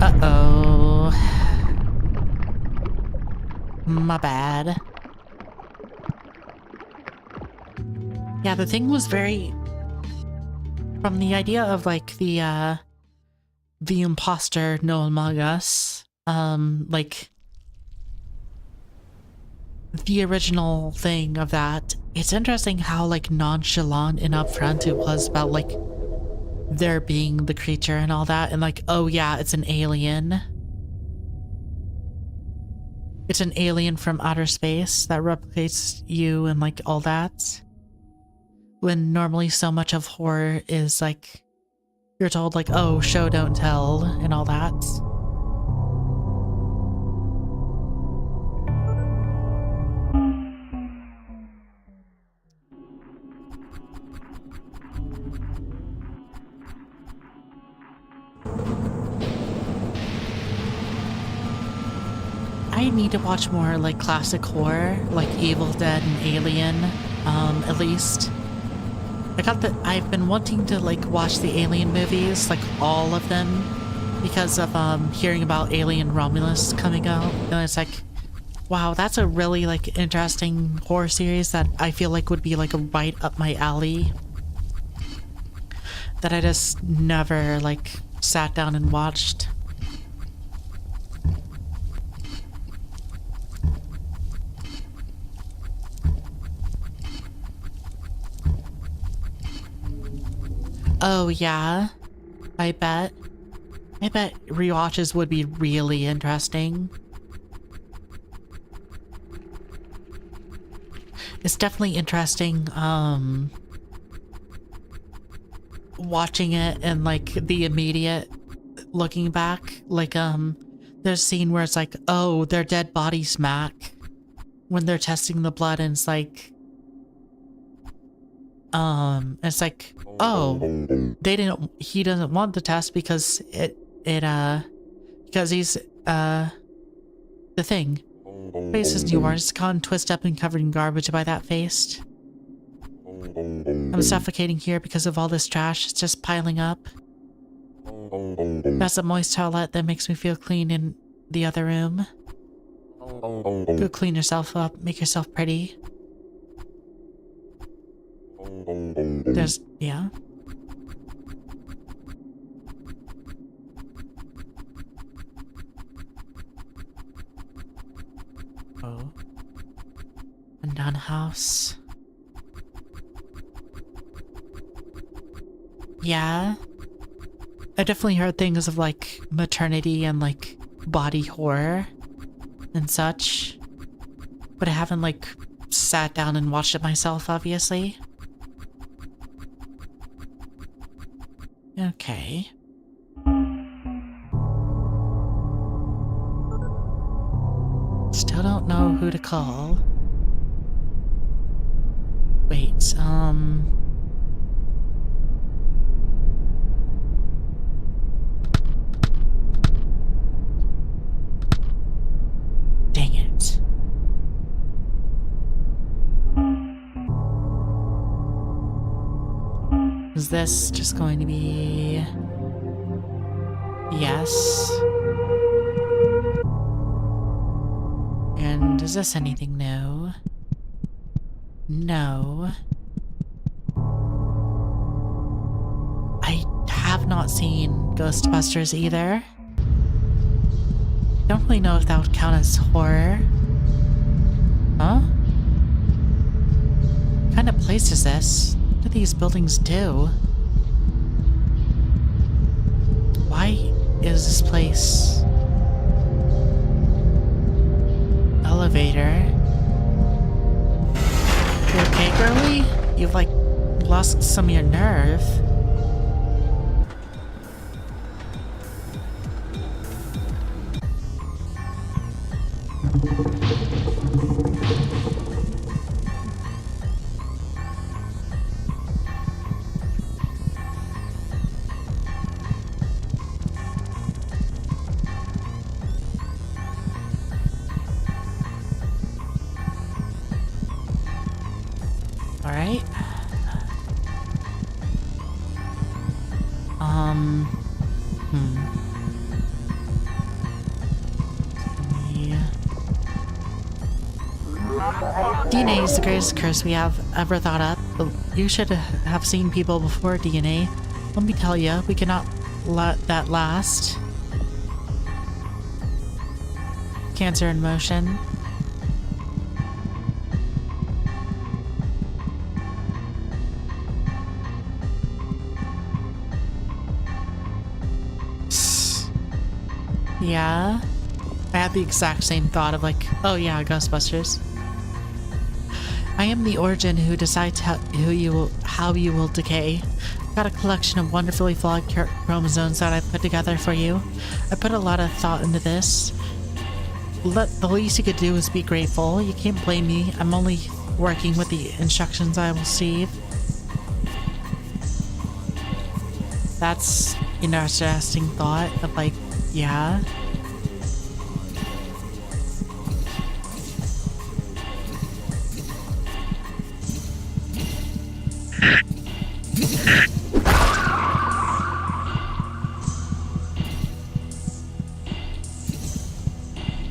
Uh-oh. My bad. Yeah, the thing was very... From the idea of, like, the imposter no among us, like... The original thing of that, it's interesting how, like, nonchalant and upfront it was about, like, there being the creature and all that, and like, oh yeah, it's an alien. It's an alien from outer space that replicates you and like all that. When normally so much of horror is like, you're told like, oh, show don't tell and all that. I need to watch more like classic horror, like Evil Dead and Alien, at least. I've been wanting to like watch the Alien movies, like all of them, because of hearing about Alien Romulus coming out, and it's like, wow, that's a really like interesting horror series that I feel like would be like right up my alley. That I just never like sat down and watched. Oh yeah, I bet. I bet rewatches would be really interesting. It's definitely interesting, watching it and like the immediate looking back. Like, there's a scene where it's like, oh, their dead body smack when they're testing the blood, and it's like, oh, he doesn't want the test because because he's, the thing. Face is newborn. It's gone twisted up and covered in garbage by that face. I'm suffocating here because of all this trash. It's just piling up. That's a moist toilet that makes me feel clean in the other room. Go clean yourself up. Make yourself pretty. Yeah. Oh. And down house. Yeah. I definitely heard things of like maternity and like body horror and such. But I haven't like sat down and watched it myself, obviously. Okay. Still don't know who to call. Wait, dang it. Is this just going to be... Yes. And is this anything new? No. I have not seen Ghostbusters either. Don't really know if that would count as horror. Huh? What kind of place is this? What do these buildings do? Why is this place... Elevator? You okay, girly? You've like lost some of your nerve. Alright. DNA is the greatest curse we have ever thought up, but you should have seen people before DNA. Let me tell you, we cannot let that last. Cancer in motion. Yeah, I had the exact same thought of like, oh yeah, Ghostbusters. I am the origin who decides how you will decay. Got a collection of wonderfully flawed chromosomes that I put together for you. I put a lot of thought into this. The least you could do is be grateful. You can't blame me. I'm only working with the instructions I receive. That's an interesting thought of like, yeah.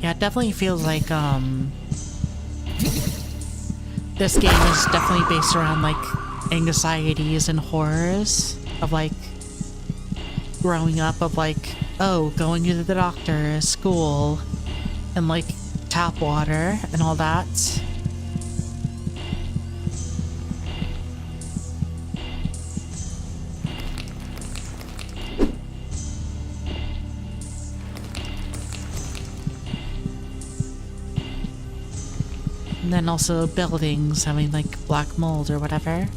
Yeah, it definitely feels like, this game is definitely based around, like, anxieties and horrors of, like, growing up, of, like, oh, going to the doctor, school, and, like, tap water and all that. And then also buildings having like black mold or whatever.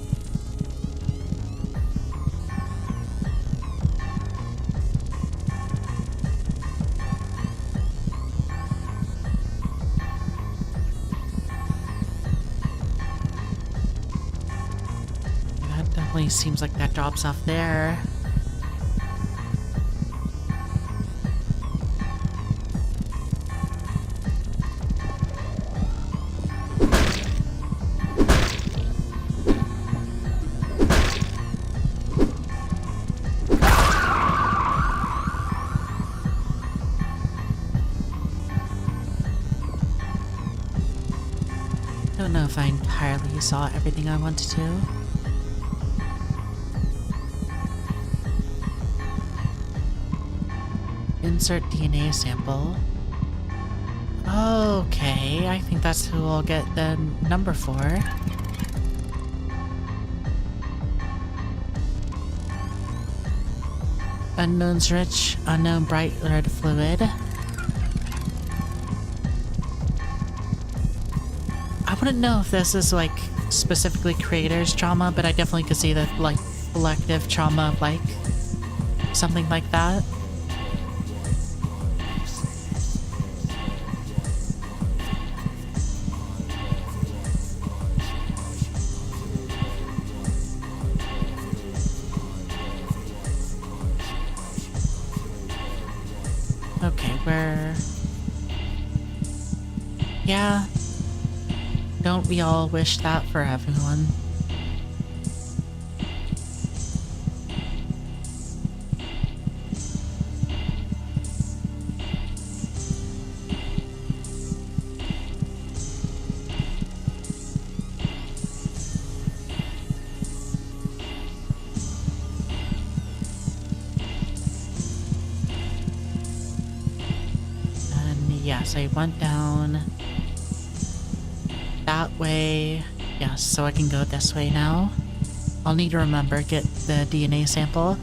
That definitely seems like that drops off there. I don't know if I entirely saw everything I wanted to. Insert DNA sample. Okay, I think that's who I'll get the number for. Unknown's rich, unknown bright red fluid. I wouldn't know if this is like specifically creator's trauma, but I definitely could see that like collective trauma of like something like that. Okay, where... Yeah. Don't we all wish that for everyone? And yes, I went down that way. Yes, so I can go this way now. I'll need to remember, get the DNA sample.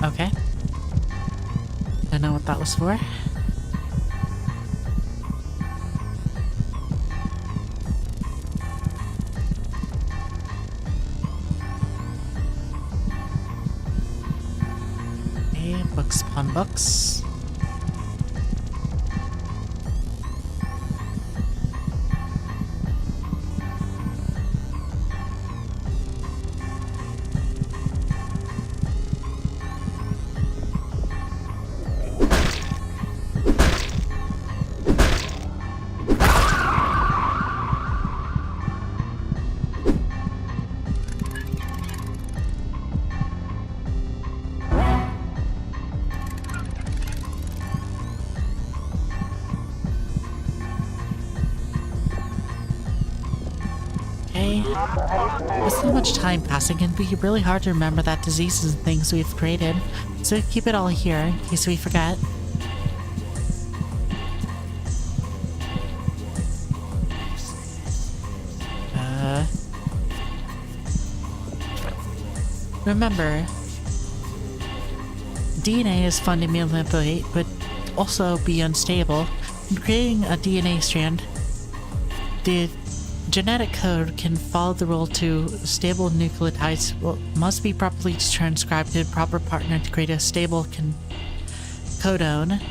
Okay. Don't know what that was for. Okay, books upon books. Okay. With so much time passing, it'd be really hard to remember that diseases and things we've created, so keep it all here in case we forget. Remember, DNA is fun to manipulate, but also be unstable. In creating a DNA strand, the genetic code can follow the rule to stable nucleotides must be properly transcribed to a proper partner to create a stable codone.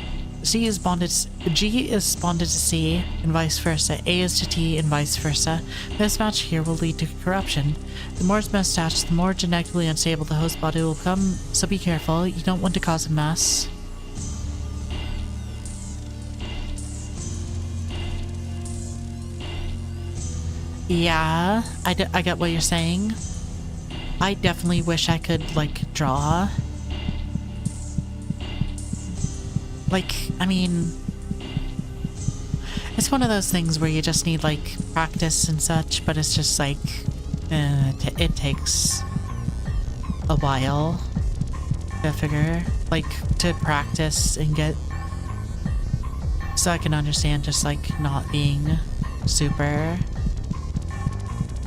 G is bonded to C and vice versa. A is to T and vice versa. This match here will lead to corruption. The more it's mismatched, the more genetically unstable the host body will become, so be careful. You don't want to cause a mess. Yeah, I get what you're saying. I definitely wish I could, like, draw. Like, I mean, it's one of those things where you just need, like, practice and such, but it's just, like, it takes a while to figure, like, to practice and get So I can understand just like not being super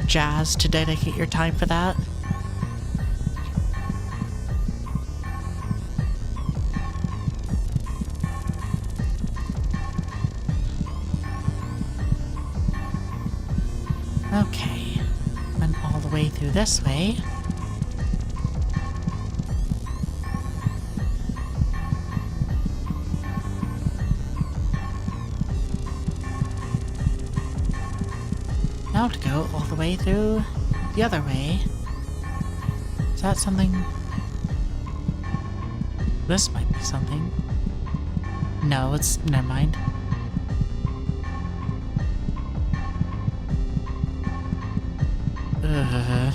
jazzed to dedicate your time for that. Okay, went all the way through this way. Now to go all the way through the other way. Is that something? This might be something. No, it's... never mind. Ugh.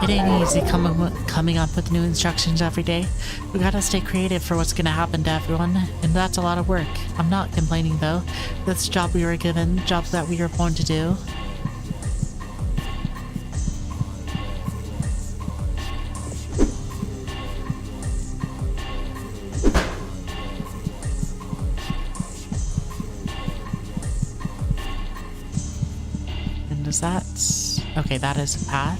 It ain't easy coming up with new instructions every day. We gotta stay creative for what's gonna happen to everyone, and that's a lot of work. I'm not complaining though. That's the job we were given, job that we were born to do. And does that... okay, that is a path.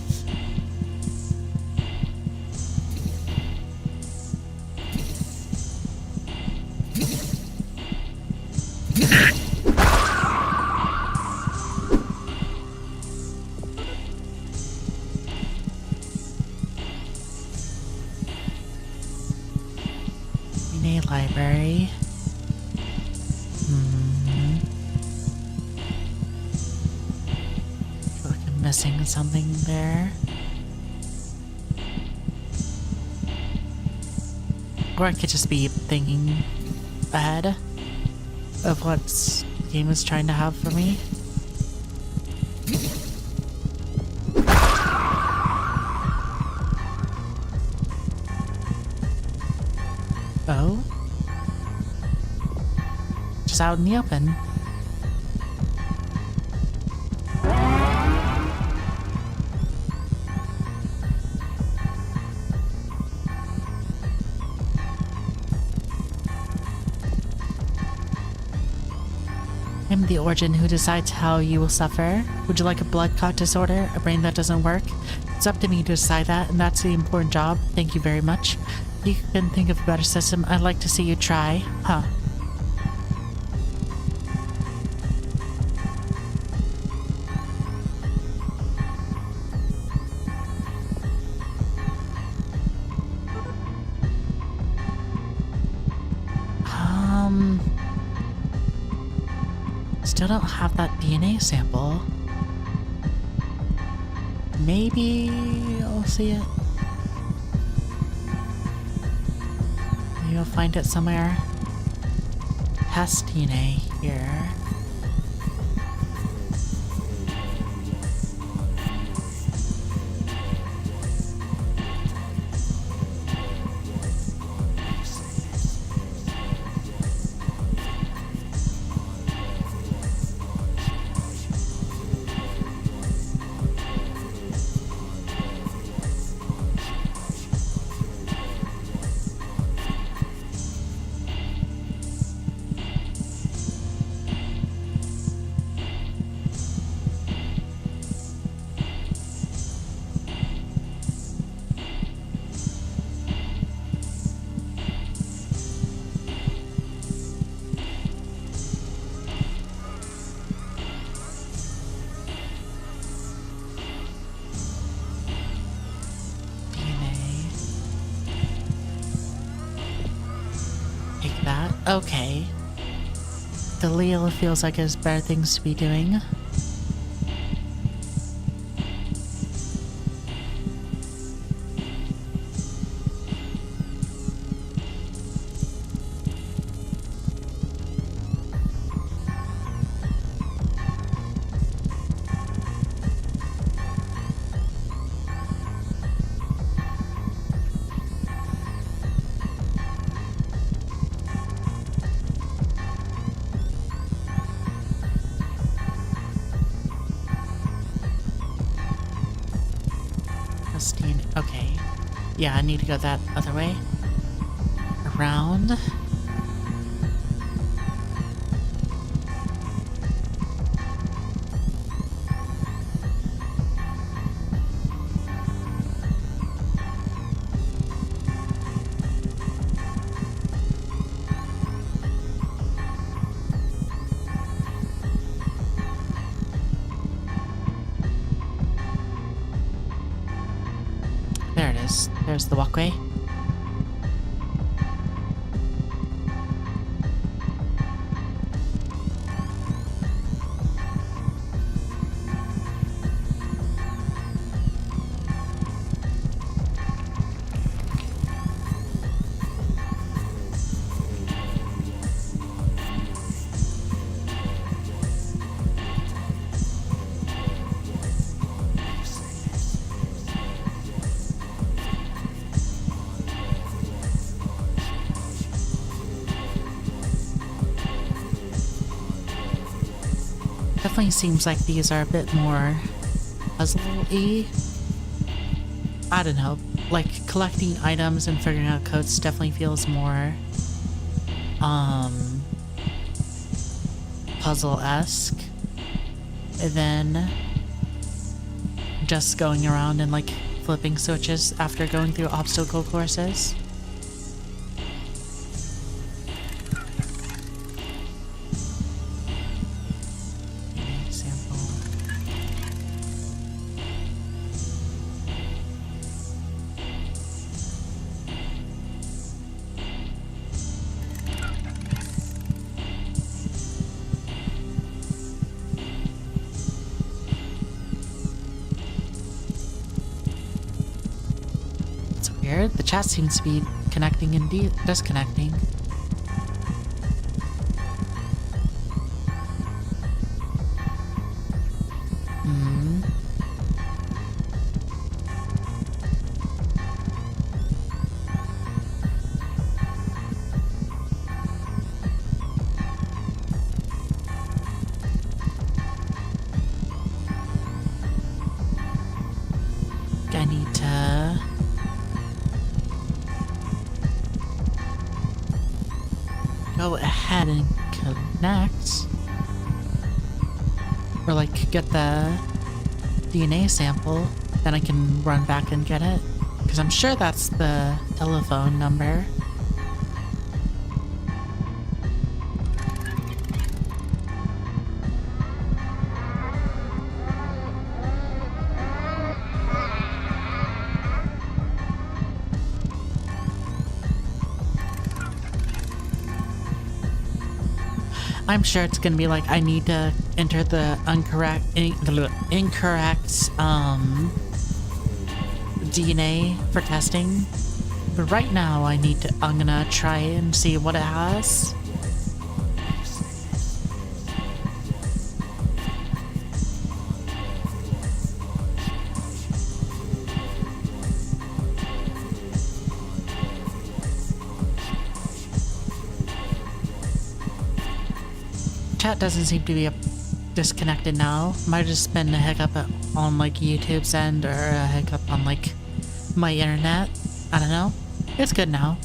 Library. Feel like I'm missing something there. Or I could just be thinking ahead of what the game is trying to have for me. Oh? Just out in the open. I'm the origin who decides how you will suffer. Would you like a blood clot disorder? A brain that doesn't work? It's up to me to decide that, and that's the important job. Thank you very much. If you can think of a better system, I'd like to see you try. Huh. Still don't have that DNA sample. Maybe I'll see it. Maybe I'll find it somewhere. Test DNA here. Okay. The Leo feels like there's better things to be doing. Yeah, I need to go that other way. Around. There it is. There's the walkway. Definitely seems like these are a bit more puzzle-y. I don't know. Like, collecting items and figuring out codes definitely feels more puzzle-esque than just going around and like flipping switches after going through obstacle courses. The chat seems to be connecting and disconnecting. I need to go ahead and connect, or like get the DNA sample, then I can run back and get it, because I'm sure that's the telephone number. I'm sure it's gonna be like, I need to enter the incorrect DNA for testing. But right now I'm gonna try and see what it has. Chat doesn't seem to be disconnected now. Might have just been a hiccup on like YouTube's end, or a hiccup on like my internet. I don't know. It's good now.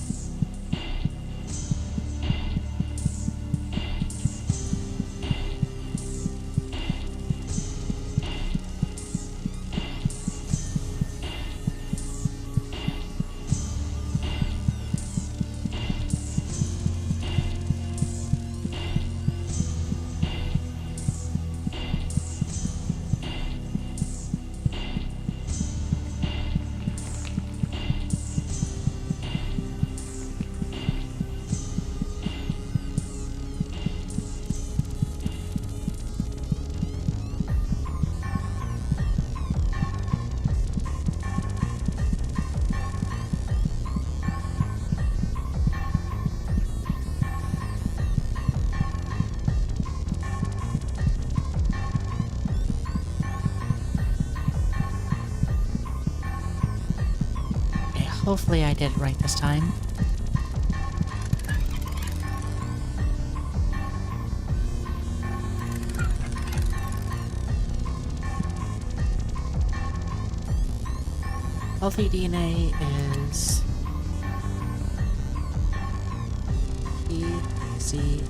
Hopefully I did it right this time. healthy DNA is bsky.app.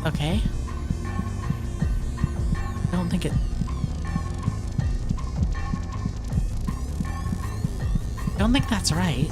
Okay. I don't think it... I don't think that's right.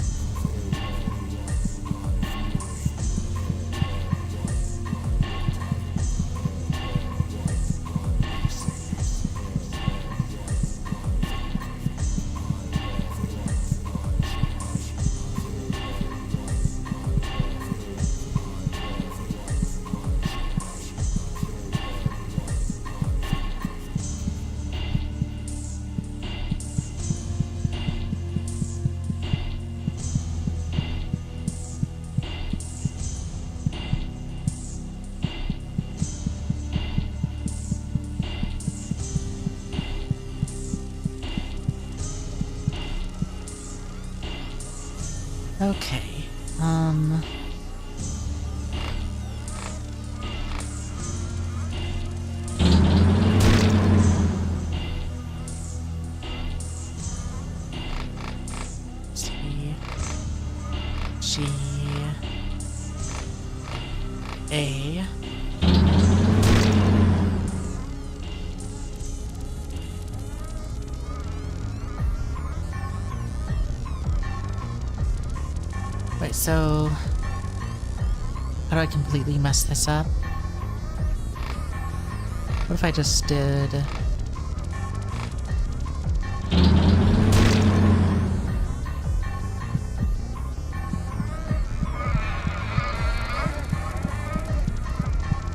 Okay, A. Wait, so how do I completely mess this up? What if I just did...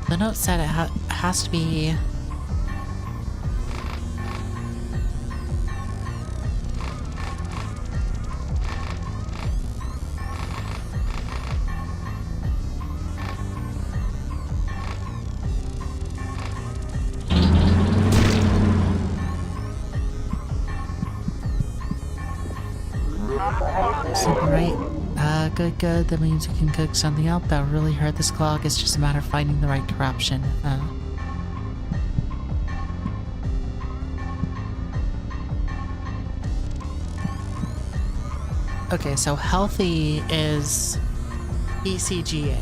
The note said it has to be... Something right? Good. That means we can cook something up that really hurt this clock. It's just a matter of finding the right corruption. Okay, so healthy is BCGA.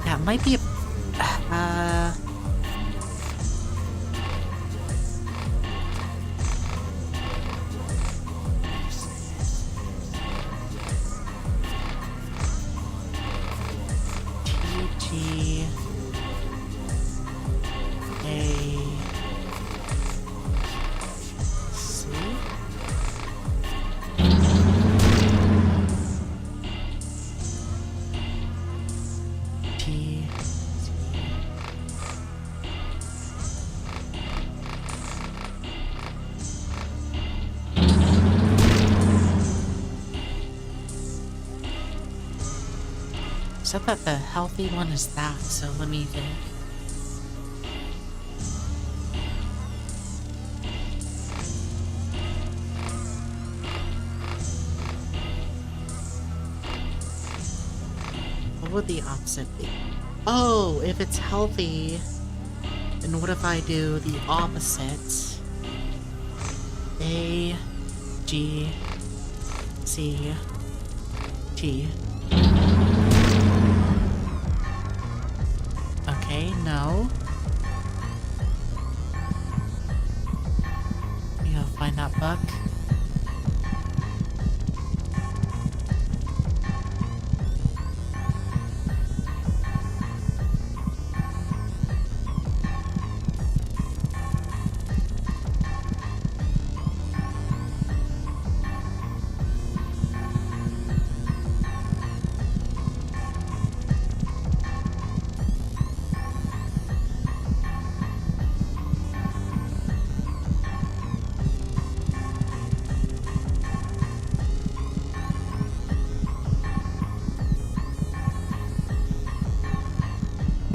Yeah, it might be a... Except that the healthy one is that, so let me think. What would the opposite be? Oh, if it's healthy, then what if I do the opposite? A, G, C, T. Okay, no. We gotta find that book.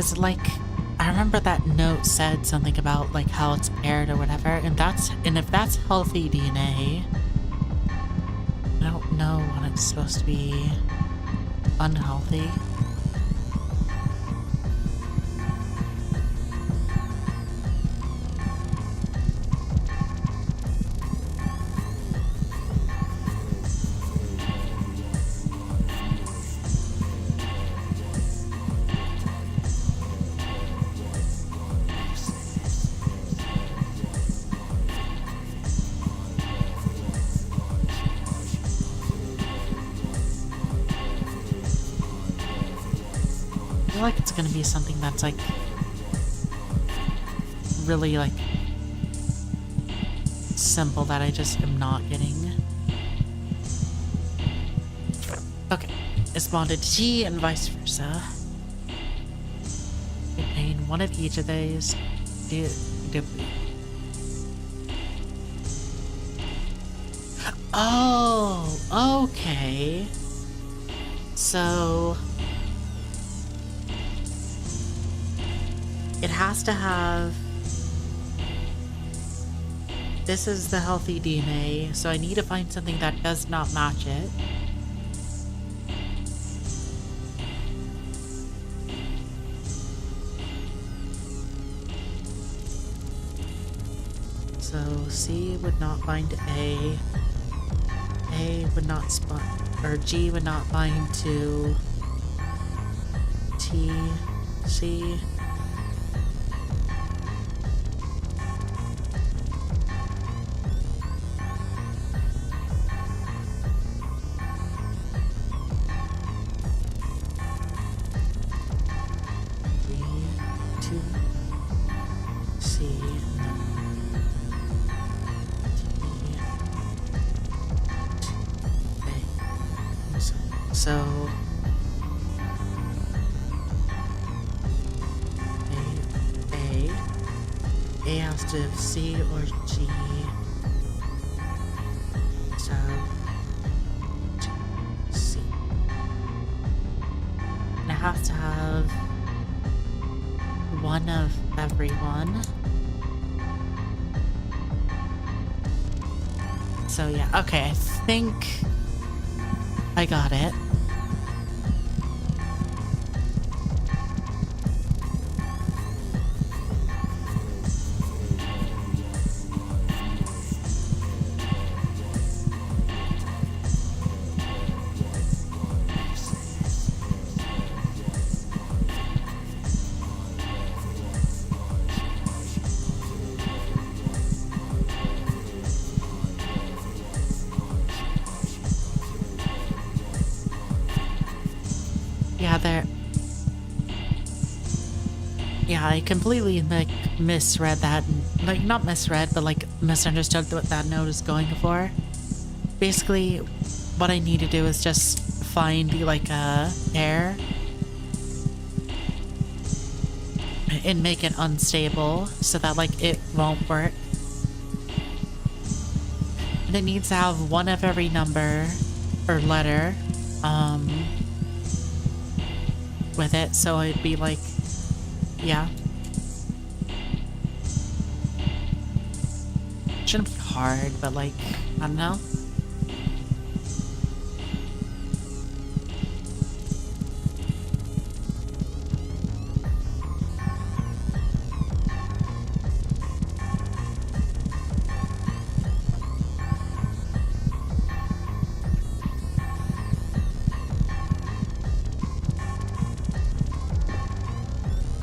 Because, like, I remember that note said something about, like, how it's paired or whatever, and if that's healthy DNA, I don't know when it's supposed to be unhealthy. I feel like it's gonna be something that's like really like simple that I just am not getting. Okay, it's bonded to G and vice versa. Contain one of each of these. Oh, okay. So it has to have. This is the healthy DNA, so I need to find something that does not match it. So C would not bind to A would not or G would not bind to T, C. So A has to have C or G. So C. And it has to have one of everyone. So yeah, okay, I think I got it. Yeah, I completely, like, misread that. Like, not misread, but, like, misunderstood what that note is going for. Basically, what I need to do is just find, like, a pair and make it unstable so that, like, it won't work. And it needs to have one of every number or letter, with it, so it'd be like, yeah. Shouldn't be hard, but like, I don't know.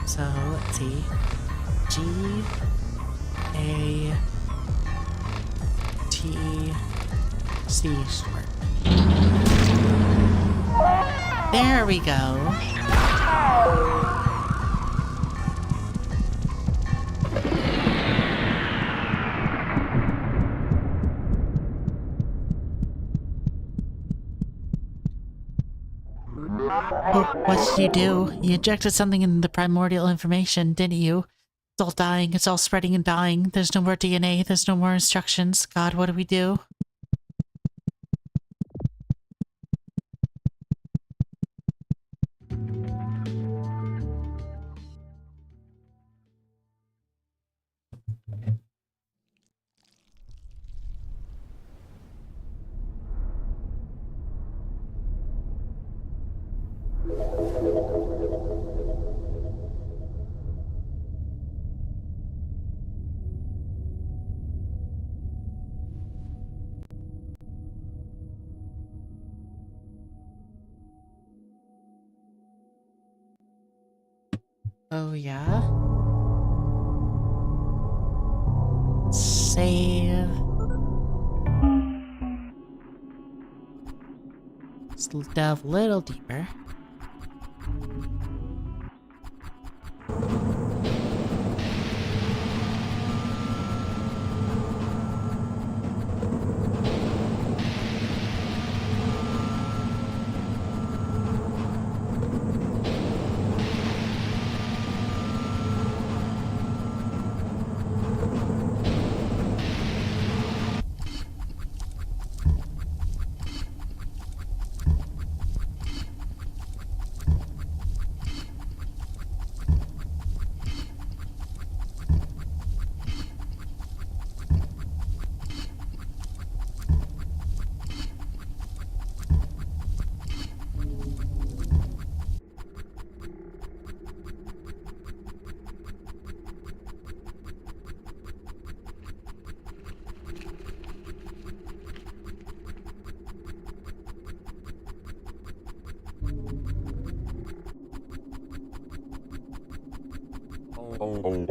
So let's see. G A T C short. There we go. Oh, what did you do? You injected something in the primordial information, didn't you? It's all dying. It's all spreading and dying. There's no more DNA. There's no more instructions. God, what do we do? Oh, yeah? Save. Let's delve a little deeper.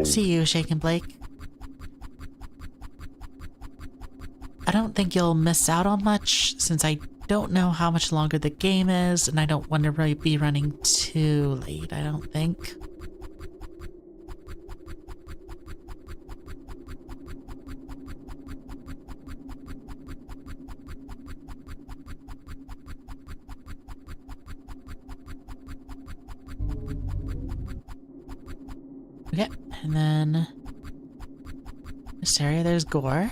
See you, Shake and Blake. I don't think you'll miss out on much, since I don't know how much longer the game is, and I don't want to really be running too late, I don't think. Okay, and then this area, there's gore.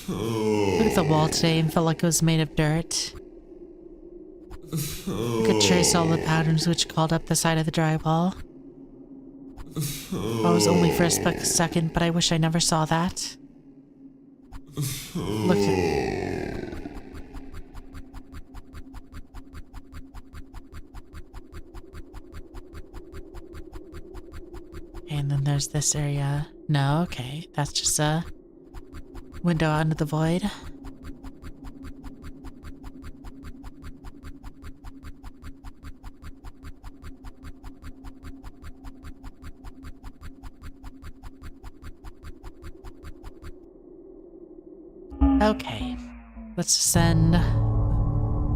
Look at the wall today and felt like it was made of dirt. I could trace all the patterns which called up the side of the drywall. I was only for a split second, but I wish I never saw that. Look at... And then there's this area. No, okay. That's just a window out into the void. Okay. Let's ascend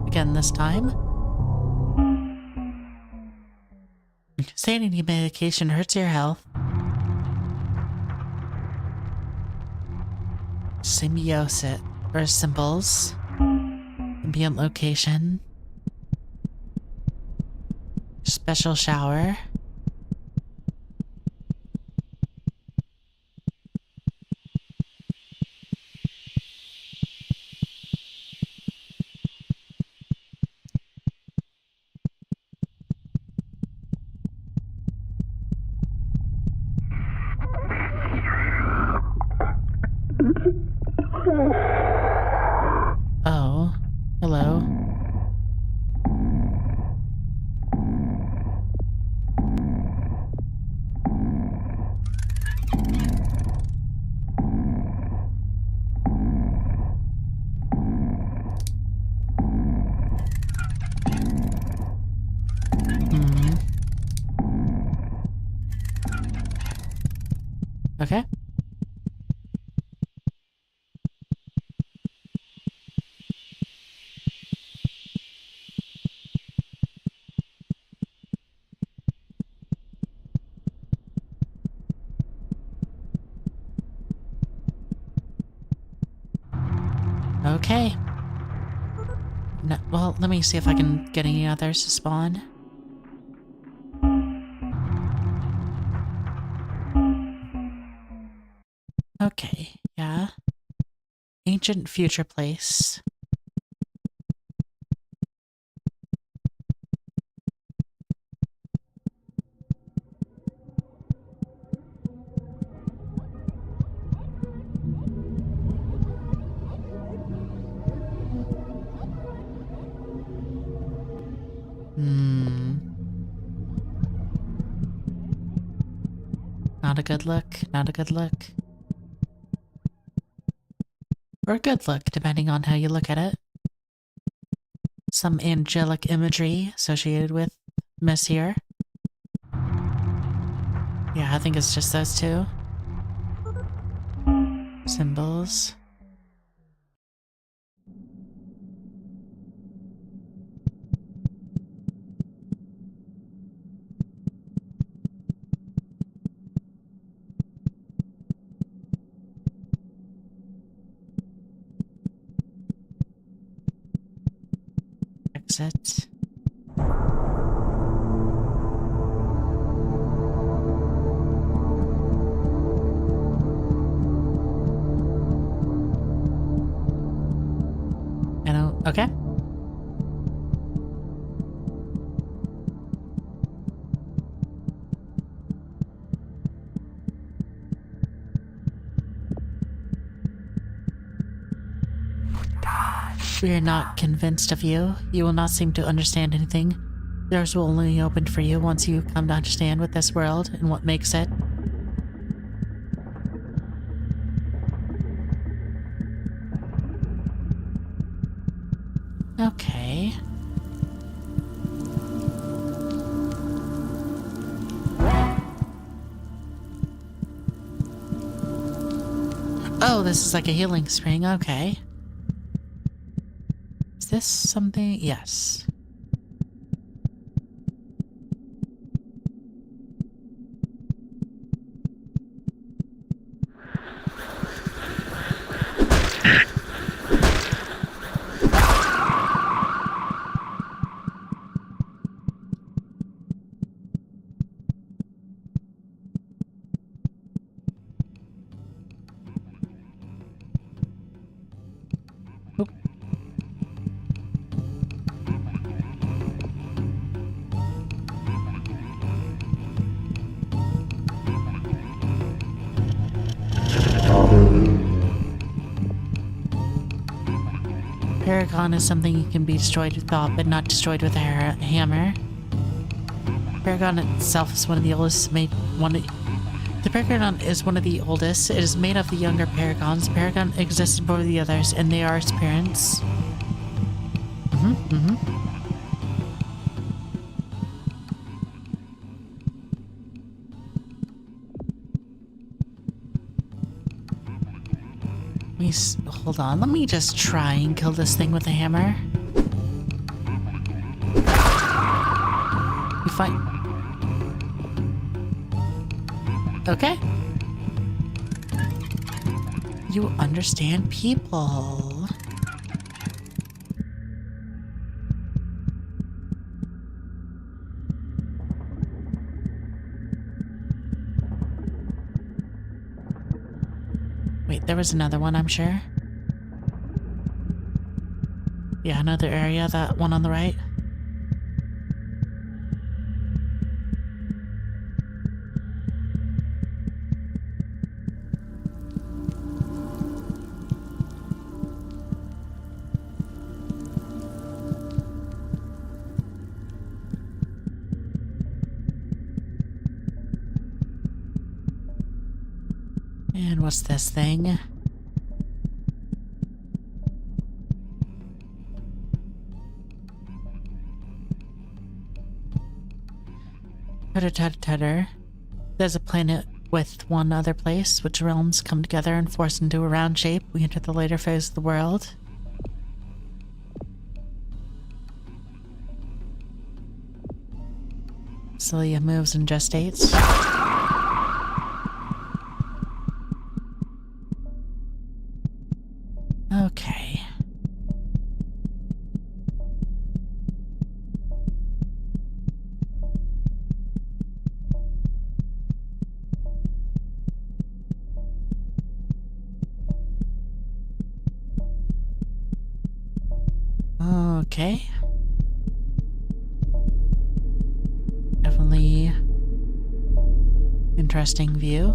again this time. Sanity medication hurts your health. Symbiosis or symbols. Ambient location. Special shower. Oh, hello. Okay. Okay. No, well, let me see if I can get any others to spawn. Okay, yeah. Ancient future place. Not a good look, not a good look. Or a good look, depending on how you look at it. some angelic imagery associated with Miss here. Yeah, I think it's just those two symbols. Exit. Okay. We are not convinced of you. You will not seem to understand anything. Doors will only open for you once you come to understand what this world and what makes it. Okay. Oh, this is like a healing spring. Okay. Is this something? Yes. Paragon is something that can be destroyed with thought, but not destroyed with a hammer. Paragon itself is one of the oldest the Paragon is one of the oldest. It is made of the younger Paragons. Paragon existed before the others, and they are its parents. Hold on, let me just try and kill this thing with a hammer. You fight. Okay. You understand people. Wait, there was another one, I'm sure. Yeah, another area, that one on the right. And what's this thing? Tutter. There's a planet with one other place, which realms come together and force into a round shape. We enter the later phase of the world. Celia moves and gestates. Okay. Okay. Definitely interesting view.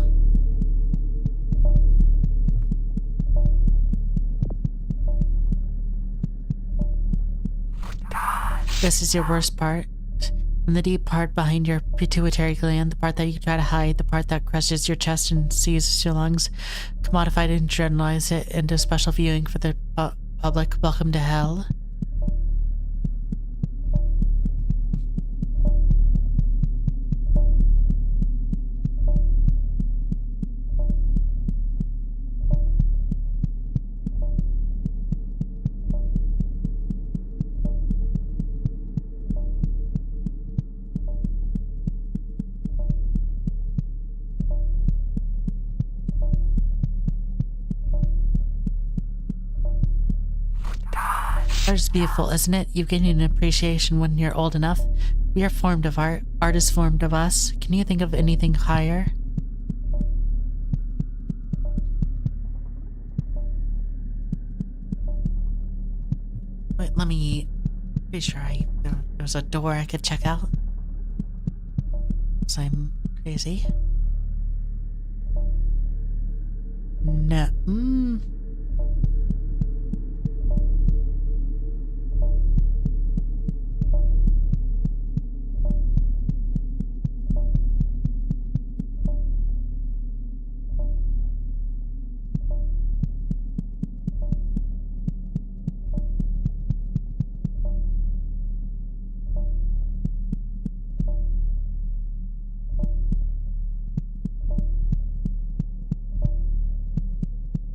This is your worst part. In the deep part behind your pituitary gland, the part that you try to hide, the part that crushes your chest and seizes your lungs, commodified and generalize it into special viewing for the public. Welcome to hell. Art is beautiful, isn't it? You gain an appreciation when you're old enough. We are formed of art. Art is formed of us. Can you think of anything higher? Wait, let me... Pretty sure there was a door I could check out. Because I'm crazy. No.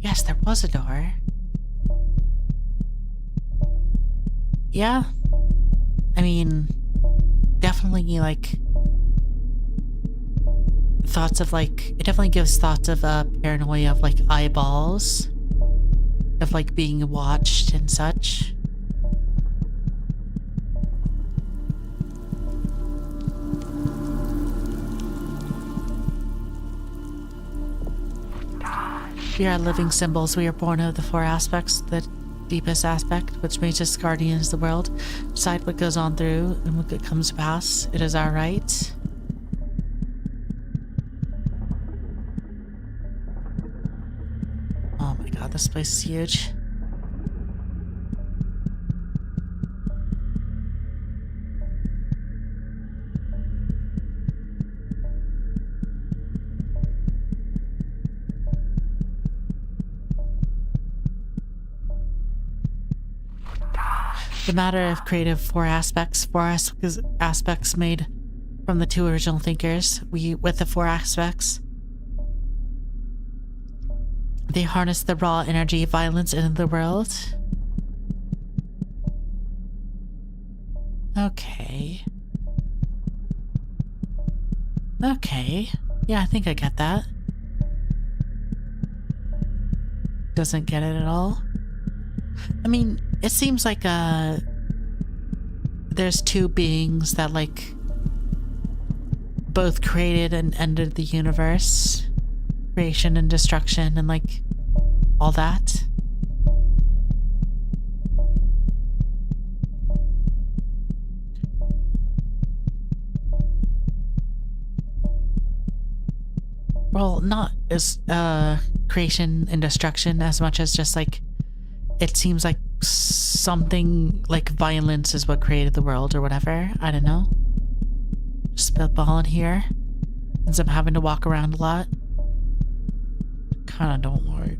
Yes, there was a door. Yeah. I mean, definitely, like, thoughts of, like, it definitely gives thoughts of paranoia of, like, eyeballs. Of, like, being watched and such. We are living symbols. We are born of the four aspects. The deepest aspect, which makes us guardians of the world. Decide what goes on through and what comes to pass. It is our right. Oh my god, this place is huge. The matter of creative four aspects made from the two original thinkers. With the four aspects, they harness the raw energy of violence into the world. Okay. Okay. Yeah, I think I get that. Doesn't get it at all. I mean, it seems like there's two beings that like both created and ended the universe. Creation and destruction and like all that. Well, not as creation and destruction as much as just like it seems like something like violence is what created the world or whatever. I don't know. Just spitballing here. Since I'm having to walk around a lot. Kinda don't like.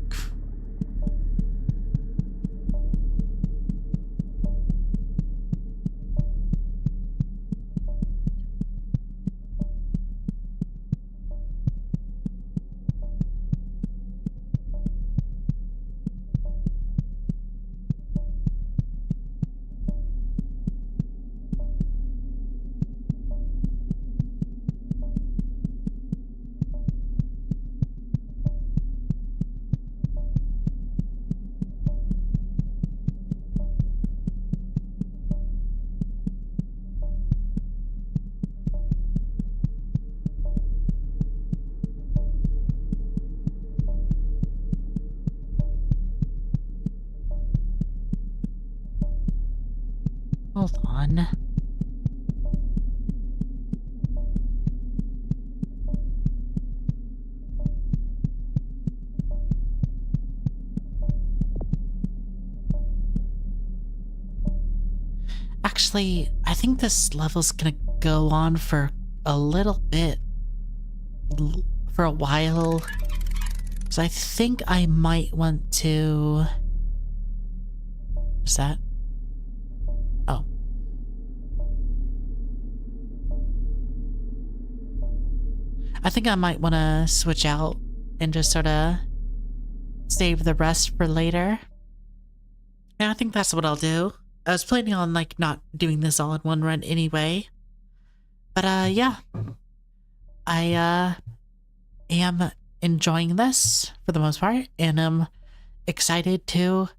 Hold on. Actually, I think this level's gonna go on for a little bit. For a while. So I think I might want to... What's that? Oh. I think I might want to switch out and just sort of save the rest for later. Yeah, I think that's what I'll do. I was planning on like not doing this all in one run anyway. But yeah. I am enjoying this for the most part and I'm excited to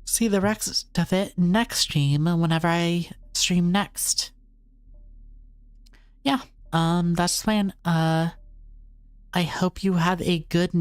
see the rest of it next stream whenever I stream next. Yeah, that's the plan. I hope you have a good